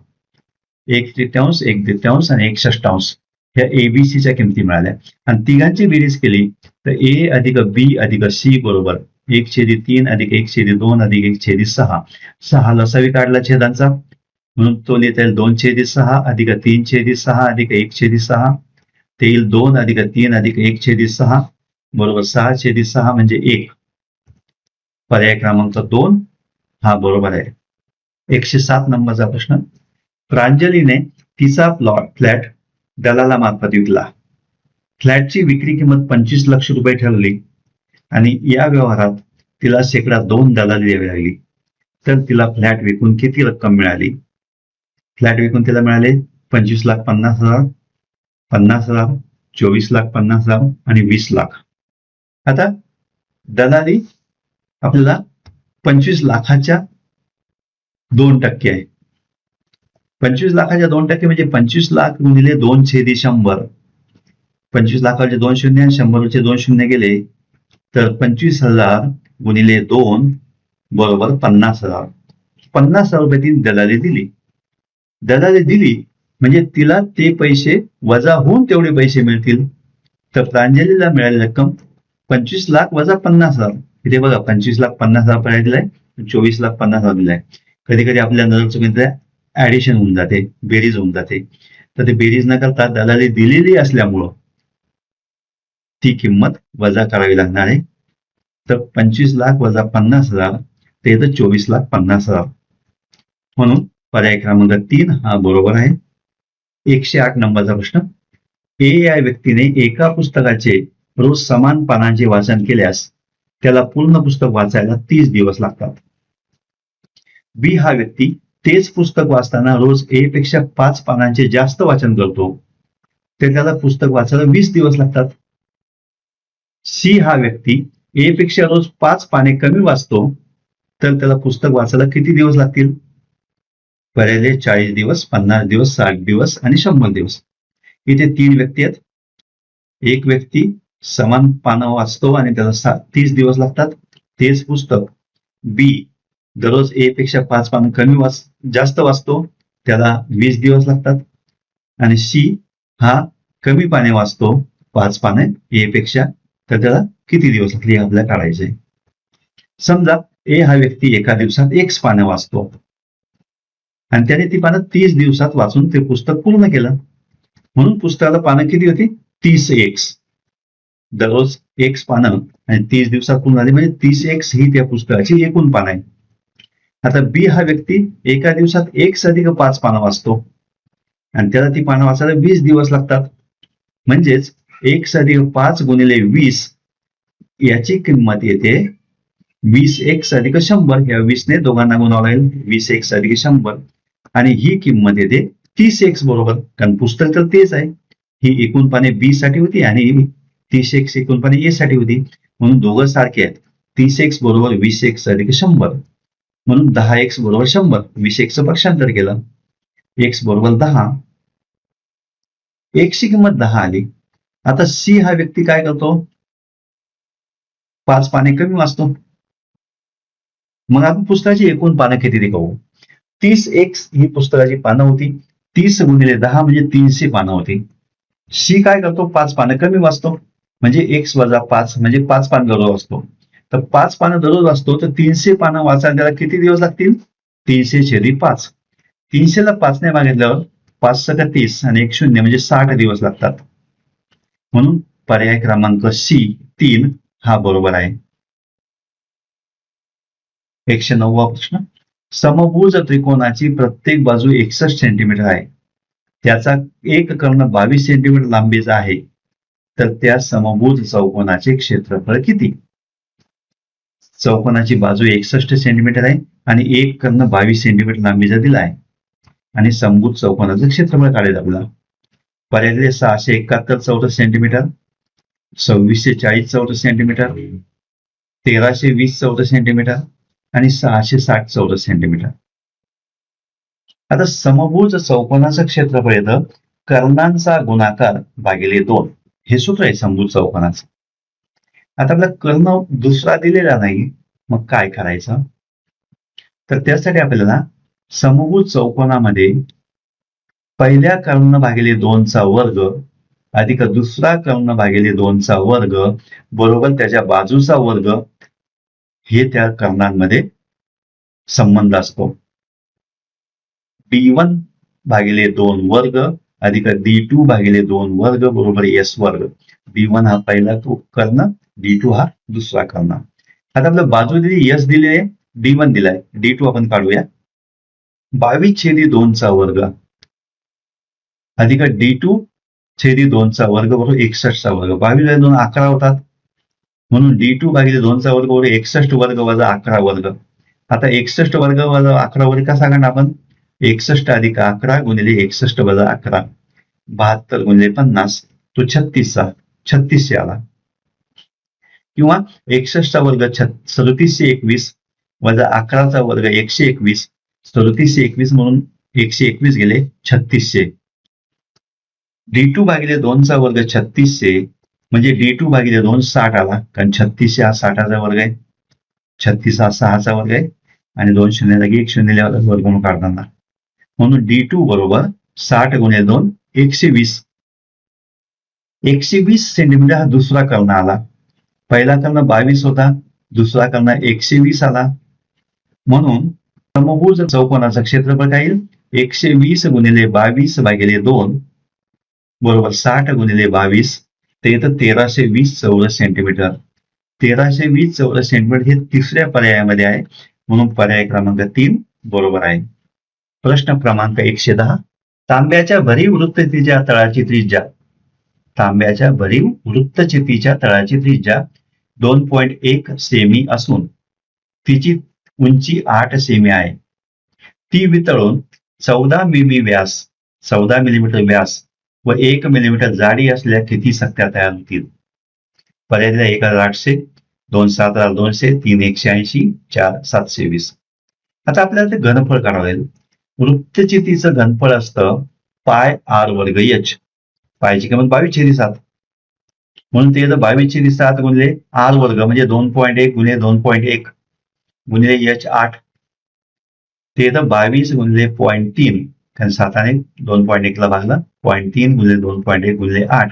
[SPEAKER 1] 1/3 1/3 आणि 1/6 ह्या एबीसीच्या किमती मिळाल्या आणि तिघांची बेरीज केली तर a अधिक b अधिक c बरोबर 1/3 अधिक 1/2 अधिक 1/6. 6 लसावी काढला छेदांचा म्हणून तो लिहिता येईल 2/6 अधिक 3/6 अधिक 1/6 ते येईल 2 अधिक 3 अधिक 1/6 बरोबर 6/6 म्हणजे 1. पर्याय क्रमांक 2 हा बरोबर आहे. 107 नंबरचा प्रश्न. प्रांजलीने तिचा फ्लॅट दलालामार्फत विकला. फ्लॅटची विक्री किंमत 25 लाख रुपये ठरली आणि या व्यवहारात तिला (2) दलाली द्यावी लागली. तर तिला फ्लॅट विकून किती रक्कम मिळाली? फ्लॅट विकून तिला मिळाले 25,50,000 50,000 24,50,000 आणि 20 लाख. आता दलाली आपल्याला 25 लाखाच्या 2% आहे. 25 लाखाच्या 2% म्हणजे 25 लाख गुणिले 2/100. 25 लाखाचे 2 शून्य आणि 100चे 2 शून्य गेले तर 25,000 गुणिले 2 बरोबर 50,000. 50,000 रुपये ती दलाली दिली. दलाली दिली म्हणजे तिला ते पैसे वजा होऊन तेवढे पैसे मिळतील. तर प्रांजलीला मिळालेली रक्कम 25 लाख वजा 50,000. इथे बघा 25,50,000 पर्याय दिलाय 24,50,000 दिलाय. कधी कधी आपल्या नजर चुकीचं ऍडिशन होऊन जाते, बेरीज होऊन जाते. तर ते बेरीज न करता दलाली दिलेली असल्यामुळं ती किंमत वजा करावी लागणार आहे. तर 25 लाख वजा 50,000 ते येतं 24,50,000. म्हणून पर्याय क्रमांक 3 हा बरोबर आहे. 108 नंबरचा प्रश्न. ए या व्यक्तीने एका पुस्तकाचे रोज समान पानांचे वाचन केल्यास त्याला पूर्ण पुस्तक वाचायला 30 दिवस लागतात. बी हा व्यक्ती तेच पुस्तक वाचताना रोज ए पेक्षा 5 पानांचे जास्त वाचन करतो तर त्याला पुस्तक वाचायला 20 दिवस लागतात. सी हा व्यक्ती ए पेक्षा रोज 5 पाने कमी वाचतो तर त्याला पुस्तक वाचायला किती दिवस लागतील? पर्याय 40 दिवस 50 दिवस 60 दिवस आणि 100 दिवस. इथे 3 व्यक्ती आहेत. एक व्यक्ती समान पानं वाचतो आणि त्याला 30 दिवस लागतात. तेच पुस्तक बी दररोज ए पेक्षा 5 पानं जास्त वाचतो त्याला 20 दिवस लागतात. आणि सी हा कमी पाने वाचतो 5 पाने ए पेक्षा तर त्याला किती दिवस लागतील हे आपल्याला काढायचंय. समजा ए हा व्यक्ती एका दिवसात X पानं वाचतो आणि त्याने ती पानं 30 दिवसात वाचून ते पुस्तक पूर्ण केलं. म्हणून पुस्तकाला पानं किती होती? 30X. दररोज X पानं आणि 30 दिवसात पूर्ण झाली म्हणजे 30X ही त्या पुस्तकाची एकूण पानं आहे. आता बी हा व्यक्ती एका दिवसात X अधिक 5 पानं वाचतो आणि त्याला ती पानं वाचायला 20 दिवस लागतात. म्हणजेच X अधिक 5 गुणिले 20 याची किंमत येते 20X अधिक 100. या 20 ने दोघांना गुणावं लागेल. 20X अधिक 100 आणि ही किंमत येते 30X बरोबर, कारण पुस्तक तर तेच आहे. ही एकूण पाने बी साठी होती आणि 30X एकूण पाने ए साठी होती, म्हणून दोघं सारखे आहेत. 30X बरोबर 20X अधिक 100 म्हणून 10X बरोबर 100. 20X पक्षांतर केलं. X बरोबर 10. X ची किंमत 10 आली. आता सी हा व्यक्ती काय करतो? 5 पाने कमी वाचतो. मग आपण पुस्तकाची एकूण पानं किती ते पाहू. 30X ही पुस्तकाची पानं होती. 30 गुणिले 10 म्हणजे 300 पानं होती. सी काय करतो? 5 पानं कमी वाचतो, म्हणजे X वजा 5 म्हणजे 5 पानं दररोज वाचतो. तर 5 पानं दररोज वाचतो तर 300 पानं वाचायला त्याला किती दिवस लागतील? 300/5. 300ला 5 ने भागितल्यावर 5 × 30 आणि 1 0 म्हणजे 60 दिवस लागतात. म्हणून पर्याय क्रमांक सी 3 हा बरोबर आहे. 109वा प्रश्न. समभुज त्रिकोणाची प्रत्येक बाजू 61 सेंटीमीटर आहे. त्याचा एक कर्ण 22 सेंटीमीटर लांबीचा आहे. तर त्या समभुज चौकोनाचे क्षेत्रफळ किती? चौकोनाची बाजू 61 सेंटीमीटर आहे आणि एक कर्ण 22 सेंटीमीटर लांबीचा दिला आहे आणि समभुज चौकोनाचं क्षेत्रफळ काढायचं आपल्याला. पर्याय दिले 671 चौरस सेंटीमीटर, 2640 चौरस सेंटीमीटर, 1320 चौरस सेंटीमीटर आणि 660 चौरस सेंटीमीटर. आता समभुज चौकोनाचं क्षेत्रफळ येतं कर्णांचा गुणाकार भागिले 2. हे सूत्र आहे समभुज चौकोनाचं. आता आपला कर्ण दुसरा दिलेला नाही, मग काय करायचं? तर त्यासाठी आपल्याला समभुज चौकोनामध्ये पहिल्या कर्ण भागिले 2चा वर्ग अधिक दुसरा कर्ण भागिले 2चा वर्ग बरोबर त्याच्या बाजूचा वर्ग हे त्या कर्णांमध्ये संबंध असतो. D1 भागिले 2 वर्ग अधिक D2 भागिले 2 वर्ग बरोबर S वर्ग. D1 हा पहिला तो कर्ण, D2 हा दुसरा कर्ण. आता आपल्या बाजू दिली S दिले, D1 दिलाय, D2 आपण काढूया. 22/2 चा वर्ग अधिक D2/2 चा वर्ग बरोबर 61 चा वर्ग. 22/2 11 होतात, म्हणून D2 भागिले 2 चा वर्ग बरोबर 61 वर्ग वजा 11 वर्ग. आता 61 वर्ग वजा 11 वर्ग कसा काढणार आपण? 61 अधिक 11 गुणिले 61 वजा 11, 72 गुणिले 50 तो 3600 आला. किंवा 61 चा वर्ग 3721 वजा 11चा वर्ग 121, 3721 म्हणून 121 गेले 3600. D2 भागिले 2 चा वर्ग 3600 म्हणजे D2 भागिले 2 60 आला, कारण 3600 हा 60चा वर्ग आहे, 36 हा 6चा वर्ग आहे आणि 2 शून्य जागी 1 शून्य वर्गमूळ काढताना, म्हणून D2 बरोबर 60 गुणिले 2 120. 120 सेंटीमीटर हा दुसरा कर्ण आला. पहिला कर्ण 22 होता, दुसरा कर्ण 120 आला. म्हणून समभुज चौकोनाचं क्षेत्रफळ काय येईल? 120 गुणिले 22 भागिले 2 बरोबर 60 गुणिले 22 ते येतं 1320 चौरस सेंटीमीटर. 1320 चौरस सेंटीमीटर हे तिसऱ्या पर्यायामध्ये आहे, म्हणून पर्याय क्रमांक 3 बरोबर आहे. प्रश्न क्रमांक 110. तांब्याच्या भरीव वृत्तचितीच्या तळाची त्रिज्या तांब्याच्या भरीव वृत्तचितीच्या तळाची त्रिज्या 2.1 सेमी असून तिची उंची 8 सेमी आहे. ती वितळून 14 मिलीमीटर व्यास व 1 मिलीमीटर जाडी असलेल्या किती सत्या तयार होतील? पर्याय दिला 1800, 2 7200, 3 180, 4 720. आता आपल्याला ते घनफळ काढावं लागेल. वृत्तचितीचं घनफळ असतं पाय r वर्ग h. पायची किंमत 22/7 म्हणून ते येतं 22/7 गुणिले r वर्ग म्हणजे 2.1 गुणिले 2.1 गुणिले h 8. ते येतं 22 गुणिले 0.3, कारण 7ने 2.1 ला भागला, 0.3 गुणिले 2.1 गुणिले 8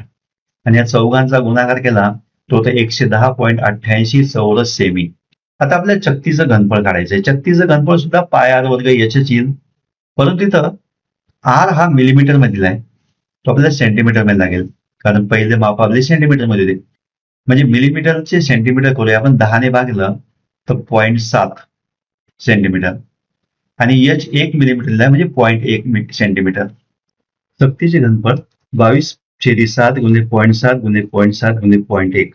[SPEAKER 1] आणि या चौघांचा गुणाकार केला तो होता 110.88 चौरस सेमी. आता आपल्याला चकतीचं घनफळ काढायचंय. चकतीचं घनफळ सुद्धा पाय आर वर्ग याच्याच येईल, परंतु इथं आर हा मिलीमीटर मध्ये आहे, तो आपल्याला सेंटीमीटर मध्ये लागेल, कारण पहिले माप आपले सेंटीमीटर मध्ये होते. म्हणजे मिलीमीटरचे सेंटीमीटर करूया आपण, 10 ने भागलं तर 0.7 सेंटीमीटर आणि एच 1 मिलीमीटरला आहे, म्हणजे 0.1 सेंटीमीटर. चकतीचे घनफळ 22/7 गुणिले 0.7 गुणिले 0.7 गुणिले 0.1.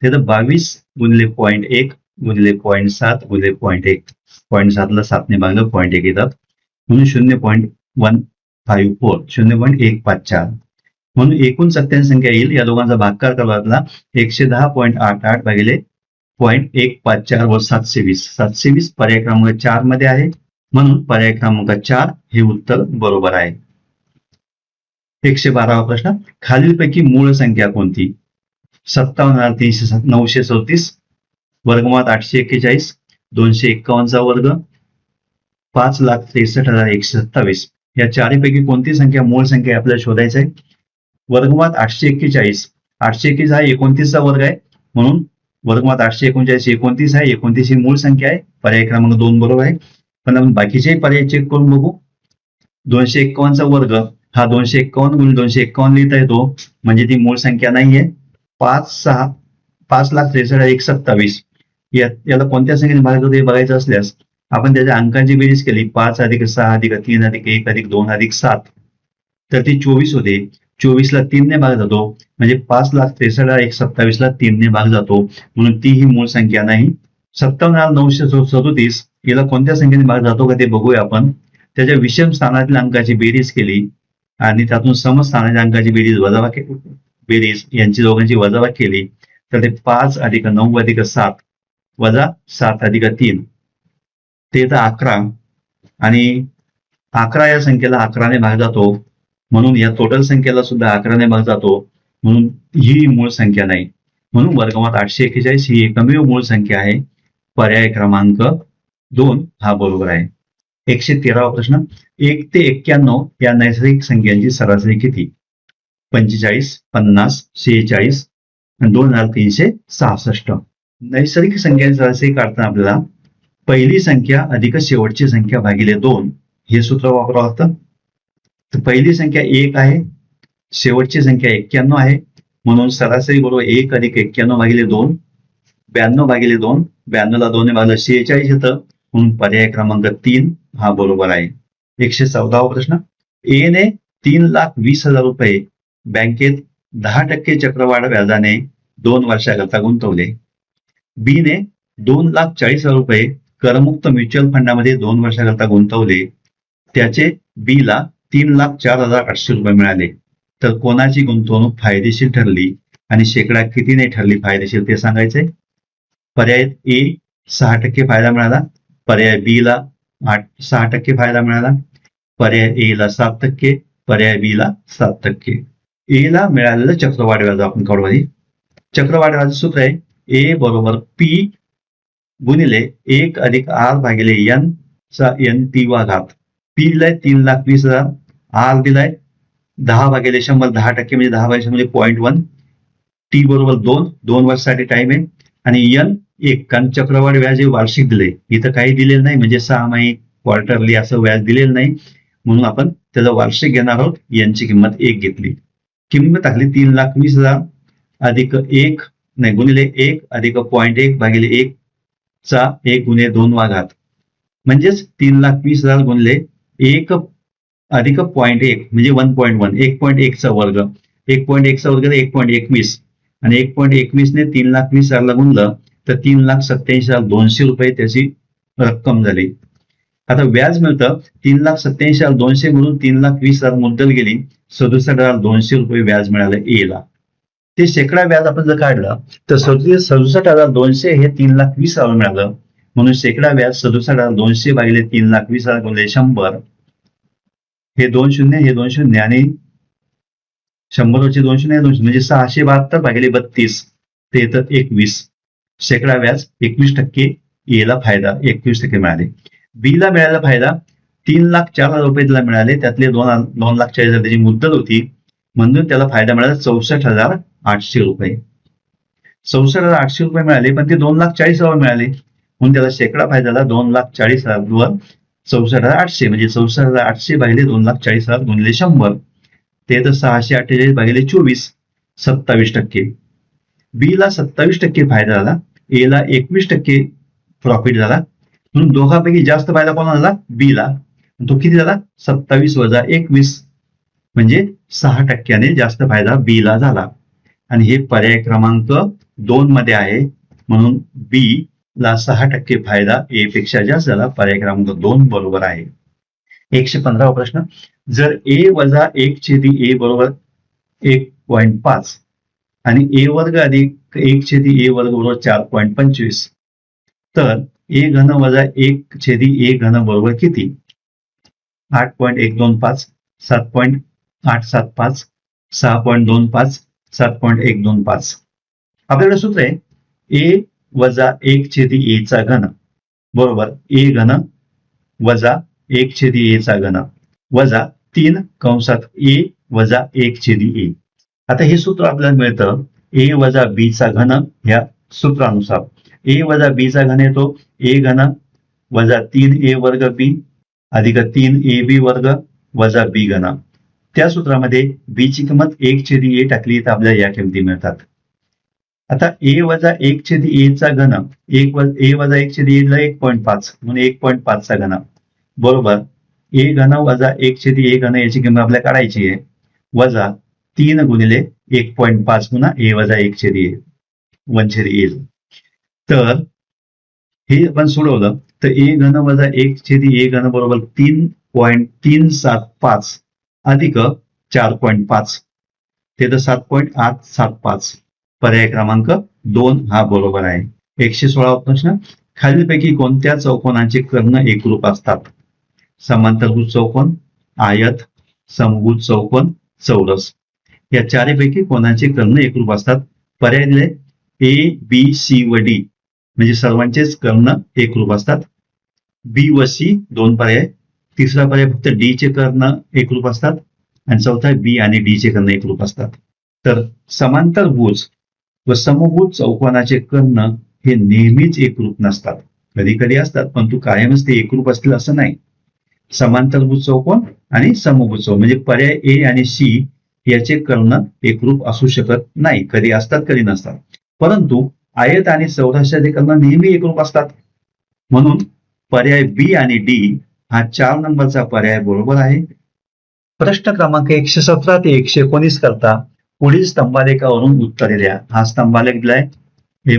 [SPEAKER 1] त्याचं 22 गुणिले 0.1 गुणिले 0.7 गुणिले 0.1. 0.7 ला 7 ने भागलं 0.1 येतात, म्हणून 0.154 0.154. म्हणून एकूण चकत्यांची संख्या येईल, या दोघांचा भागाकार करावा लागला, 110.88 भागिले 0.154 व 720. 720 पर्याय क्रमांक 4 मध्ये आहे, म्हणून पर्याय क्रमांक 4 हे उत्तर बरोबर आहे. 112वा प्रश्न, खालीलपैकी मूळ संख्या कोणती? 57,934 वर्गमुळात 841 251चा वर्ग 5,63,127. या चारीपैकी कोणती संख्या मूळ संख्या आपल्याला शोधायचं आहे? वर्गमुळात 841, 821 हा 29चा वर्ग आहे, म्हणून वर्गमुळात 839 29 आहे, 29 ही मूळ संख्या आहे, पर्याय क्रमांक 2 बरोबर आहे. पण आपण बाकीचे पर्याय चेक करून बघू. 251चा वर्ग हा 251 गुणिले 251 लिहिता येतो, म्हणजे ती मूळ संख्या नाहीये. 5,63,127 याला कोणत्या संख्येने भागायचं ते बघायचं असल्यास आपण त्याच्या अंकांची बेरीज केली, 5 अधिक 6 अधिक 3 अधिक 1 अधिक 2 अधिक 7, तर ती 24 होते. 24 ला 3 ने भाग जातो, म्हणजे 5,63,127 ला 3 ने भाग जातो, म्हणून ती ही मूळ संख्या नाही. 57,937 याला कोणत्या संख्येने भाग जातो का ते बघूया आपण. त्याच्या विषम स्थानातील अंकाची बेरीज केली आणि त्यातून समस्थानाच्या अंकाची बेरीज यांची दोघांची वजाबाकी केली, तर ते 5 अधिक 9 अधिक 7 वजा 7 अधिक 3 ते येतं 11, आणि 11 या संख्येला 11 ने भाग जातो, म्हणून या टोटल संख्येला सुद्धा 11 ने भाग जातो, म्हणून ही मूळ संख्या नाही. म्हणून वर्गमुळात 841 ही एकमेव मूळ संख्या आहे, पर्याय क्रमांक 2 हा बरोबर आहे. 113वा प्रश्न, 1 ते 91 या नैसर्गिक संख्यांची सरासरी किती? 45, 50, 46 आणि 2366. नैसर्गिक संख्यांची सरासरी काढताना आपल्याला पहिली संख्या अधिक शेवटची संख्या भागिले 2 हे सूत्र वापरावं लागतं. तर पहिली संख्या 1 आहे, शेवटची संख्या 91 आहे, म्हणून सरासरी बरोबर 1 अधिक 91 भागिले 2, 92 भागिले 2, 92 ला 2 ने भागलं 46 येतं, म्हणून पर्याय क्रमांक 3 हा बरोबर आहे. 114वा प्रश्न, ए ने 3,20,000 रुपये बँकेत 10% चक्रवाढ व्याजाने 2 वर्षाकरता गुंतवले. बी ने 2,40,000 रुपये करमुक्त म्युच्युअल फंडामध्ये 2 वर्षाकरता गुंतवले. त्याचे बी ला 3,04,800 रुपये मिळाले. तर कोणाची गुंतवणूक फायदेशीर ठरली आणि शेकडा कितीने ठरली फायदेशीर ते सांगायचंय. पर्याय ए 6% फायदा मिळाला, पर्याय बी ला 6% फायदा मिळाला, पर्याय ए ला 7%, पर्याय बी ला 7%. ए ला मिळालेलं चक्रवाढ व्याज आपण काढू. चक्रवाढ व्याज सूत्र आहे ए बरोबर पी गुणिले 1 अधिक आर भागिले एन चा एन टी वा घात. पी दिलाय 3,20,000, आर दिलाय 10 भागिले 100, 10% म्हणजे 10 भागिले 100 म्हणजे 0.1, टी बरोबर 2 वर्षासाठी टाइम आहे, आणि एन 1 कारण चक्रवाढ व्याज हे वार्षिक दिले, इथं काही दिलेलं नाही, म्हणजे 6 महिने क्वार्टरली असं व्याज दिलेलं नाही, म्हणून आपण त्याचं वार्षिक घेणार आहोत. यांची किंमत 1 घेतली, किंमत टाकली 3,20,000 अधिक 1 नाही गुणिले 1 अधिक 0.1 भागिले 1 चा 1 गुणिले 2 वा घात, म्हणजेच 3,20,000 गुणिले 1 अधिक 0.1 म्हणजे 1.1, 1.1 चा वर्ग, 1.1 चा वर्ग 1.21, आणि 1.21 ने 3,20,000 गुणलं तर 3,87,200 रुपये त्याची रक्कम झाली. आता व्याज मिळतं 3,87,200 म्हणून 3,20,000 मुद्दल गेली, 67,200 रुपये व्याज मिळालं ए ला. ते शेकडा व्याज आपण जर काढलं तर 67,200 हे 3,20,000 मिळालं, म्हणून शेकडा व्याज 67,200 भागिले 3,20,000 गुणिले 100, हे 2 शून्य हे 2 शून्य आणि 100 वरचे 2 शून्य 2 म्हणजे 672 भागिले 32 ते येतं 21. शेकडा व्याज 21%, ए ला फायदा 21% मिळाले. बी ला मिळालेला फायदा 3,04,000 रुपये त्याला मिळाले, त्यातले 2,40,000 त्याची मुद्दल होती, म्हणून त्याला फायदा मिळाला 64,800 रुपये. 64,800 रुपये मिळाले, पण ते 2,40,000 मिळाले, म्हणून त्याला शेकडा फायदा झाला 2,40,000 वर 64,800, म्हणजे 64,800 भागिले 2,40,000 गुणिले 100, ते तर 648 भागिले 24, 27%. बी ला 27% फायदा झाला, ए ला 21% प्रॉफिट झाला, म्हणून दोघांपैकी जास्त फायदा कोणाला झाला? बी ला. तो किती झाला? 27 वजा 21, म्हणजे 6% जास्त फायदा बी ला झाला. आणि हे पर्याय क्रमांक 2 मध्ये आहे, म्हणून बी ला 6% फायदा ए पेक्षा जास्त झाला. पर्याय क्रमांक 2 बरोबर आहे. 115वा प्रश्न, जर ए वजा 1/ए बरोबर 1.5 आणि ए वर्ग अधिक 1/ए वर्ग बरोबर 4.25, तर ए घन वजा 1/ए घन बरोबर किती? 8.125, 7.875, 6.25, 7.125. आपल्याकडे सूत्र आहे ए वजा 1/ए चा घन बरोबर ए घन वजा 1/ए चा घन वजा 3 कंसात ए वजा 1/ए. आता हे सूत्र आपल्याला मिळतं ए वजा बी चा घन ह्या सूत्रानुसार. ए वजा बी चा घन येतो ए घन वजा 3a वर्ग बी अधिक 3ab वर्ग वजा बी घन. त्या सूत्रामध्ये बी ची किंमत 1/ए टाकली तर आपल्याला या किमती मिळतात. आता ए वजा 1/ए चा घन, ए वजा 1/ए ला 1.5, म्हणून 1.5 चा घन बरोबर ए घन वजा 1/ए घन याची किंमत आपल्याला काढायची आहे, वजा 3 गुणिले 1.5 पुन्हा ए वजा 1/ए 1/ए. तर हे आपण सोडवलं तर ए घन वजा 1/ए घन बरोबर 3.375 अधिक 4.5, ते तर 7.875. पर्याय क्रमांक 2 हा बरोबर आहे. 116वा प्रश्न, खालीलपैकी कोणत्या चौकोनाचे कर्ण एकरूप असतात? समांतरभुज चौकोन, आयत, समभुज चौकोन, चौरस. या चारपैकी कोणाचे कर्ण एकरूप असतात? पर्याय दिले ए, बी, सी व डी, म्हणजे सर्वांचेच कर्ण एकरूप असतात. बी व सी 2 पर्याय, तिसरा पर्याय फक्त डी चे कर्ण एकरूप असतात, आणि चौथा बी आणि डी चे कर्ण एकरूप असतात. तर समांतरभुज व समभुज चौकोनाचे कर्ण हे नेहमीच एकरूप नसतात, कधी कधी असतात, पण तू कायमच ते एकरूप असतील असं नाही. समांतरभुज चौकोन आणि समभुज चौकोन म्हणजे पर्याय ए आणि सी याचे कर्ण एकरूप असू शकत नाही, कधी असतात कधी नसतात. परंतु आयत आणि चौरसाचे कर्ण नेहमी एकरूप असतात, म्हणून पर्याय बी आणि डी हा 4 नंबरचा पर्याय बरोबर आहे. प्रश्न क्रमांक 117 ते 119 करता पुढील स्तंभालेखावरून उत्तरे द्या. हा स्तंभालेख दिलाय, हे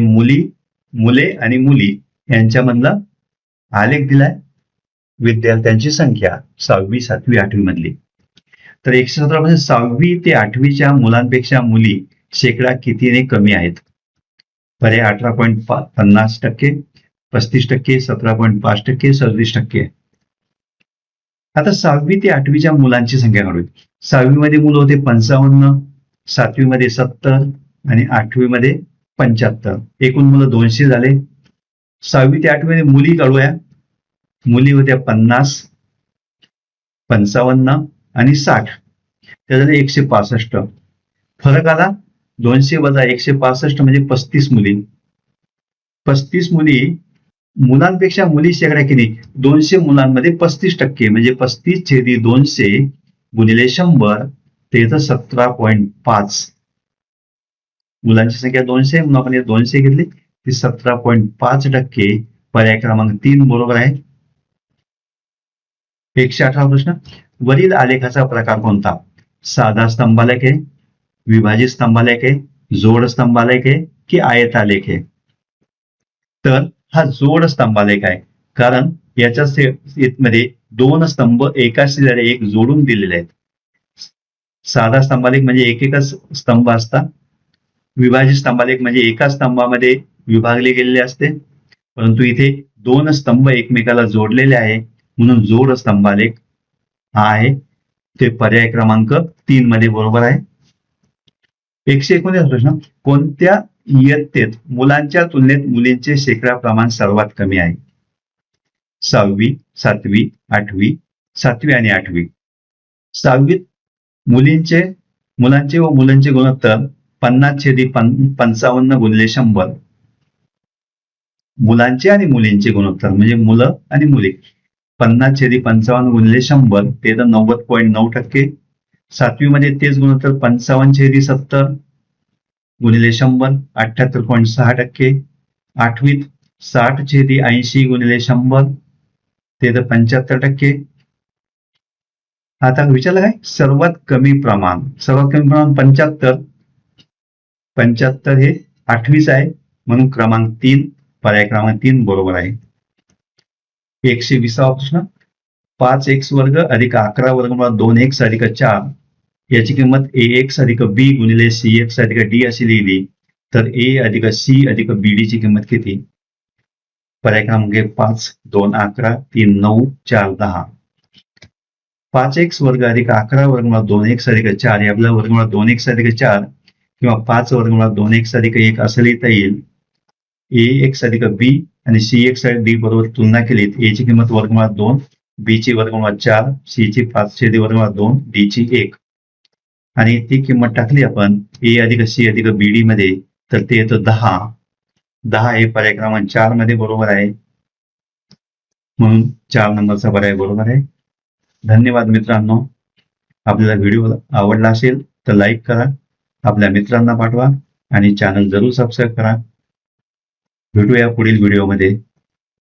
[SPEAKER 1] मुले आणि मुली यांच्यामधला आलेख दिलाय, विद्यार्थ्यांची संख्या 6वी 7वी 8वी मधली. तर 117 मध्ये 6वी ते 8वीच्या मुलांपेक्षा मुली शेकडा कितीने कमी आहेत? पर्याय 18.50%, 35%, 17.5%, 37%. आता 6वी ते 8वीच्या मुलांची संख्या काढू. 6वी मध्ये मुलं होते 55, 7वी मध्ये 70 आणि 8वी मध्ये 75. एकूण मुलं 200 झाले. 6वी ते 8वी मध्ये मुली काढूया. मुली होत्या 50, 55 आणि 60, त्या झाले 165. फरक आला 200 वजा 165 म्हणजे 35 मुली. 35 मुली मुलांपेक्षा मुली शेकडा किती? 200 मुलांमध्ये 35% म्हणजे 35/200 गुणिले 100, ते येतं 17.5. मुलांची संख्या 200 म्हणून आपण 200 घेतली, ती 17.5%. पर्याय क्रमांक 3 बरोबर आहे. 118 प्रश्न, वरील आलेखाचा प्रकार कोणता? साधा स्तंभालेख आहे, विभाजित स्तंभालेख आहे, जोड स्तंभालेख आहे की आयतालेख आहे? तर हा जोड स्तंभालेख आहे, कारण याच्या मध्ये 2 स्तंभ एकाच शेजारी एक जोडून दिलेले आहेत. साधा स्तंभालेख म्हणजे एकच स्तंभ असतात, विभाजित स्तंभालेख म्हणजे एका स्तंभामध्ये विभागले गेलेले असते, परंतु इथे 2 स्तंभ एकमेकाला जोडलेले आहे, म्हणून जोड स्तंभालेख हा आहे. ते पर्याय क्रमांक 3 मध्ये बरोबर आहे. 119 प्रश्न, कोणत्या इयत्तेत मुलांच्या तुलनेत मुलींचे शेकडा प्रमाण सर्वात कमी आहे? 6वी, 7वी, 8वी, 7वी आणि 8वी. 6वीत मुलांचे व मुलांचे गुणोत्तर 50/55 गुणिले 100 मुलांचे आणि मुलींचे गुणोत्तर म्हणजे मुलं आणि मुली 50/55 गुणिले 100 ते तर 90.9%. 7वी मध्ये तेच गुणोत्तर 55/70 गुणिले 100 78.6%. 8वीत 60/80 गुणिले 100 ते तर 75%. आता विचारलं काय सर्वात कमी प्रमाण 75. 75 हे 8वीच आहे म्हणून क्रमांक 3 पर्याय क्रमांक 3 बरोबर आहे. 120वा प्रश्न 5x वर्ग अधिक 11 वर्गमुळात 2x अधिक 4 याची किंमत ax अधिक b गुणिले cx अधिक d अशी लिहिली तर a अधिक c अधिक bd ची किंमत किती? पर्याय क्रमांक 5 2 11 3 9 4 10. 5x वर्ग अधिक 11 वर्गमुळात 2x अधिक 4 हे आपल्याला वर्गमुळात 2x अधिक 4 किंवा 5 वर्गमुळात 2x अधिक 1 असं लिहिता येईल. ax अधिक b आणि cx अधिक d बरोबर तुलना केली a ची किंमत वर्गमुळात 2 b ची वर्गमुळात 4 c ची 5 वर्गमुळात 2 d ची 1 आणि ती किंमत टाकली आपण a अधिक c अधिक bd मध्ये तर ते येतं 10 हे पर्याय क्रमांक 4 मध्ये बरोबर आहे म्हणून 4 नंबरचा पर्याय बरोबर आहे. धन्यवाद मित्रांनो. आपल्याला व्हिडिओ आवडला असेल तर लाईक करा, आपल्या मित्रांना पाठवा आणि चॅनल जरूर सबस्क्राईब करा. भेटूया पुढील व्हिडिओमध्ये.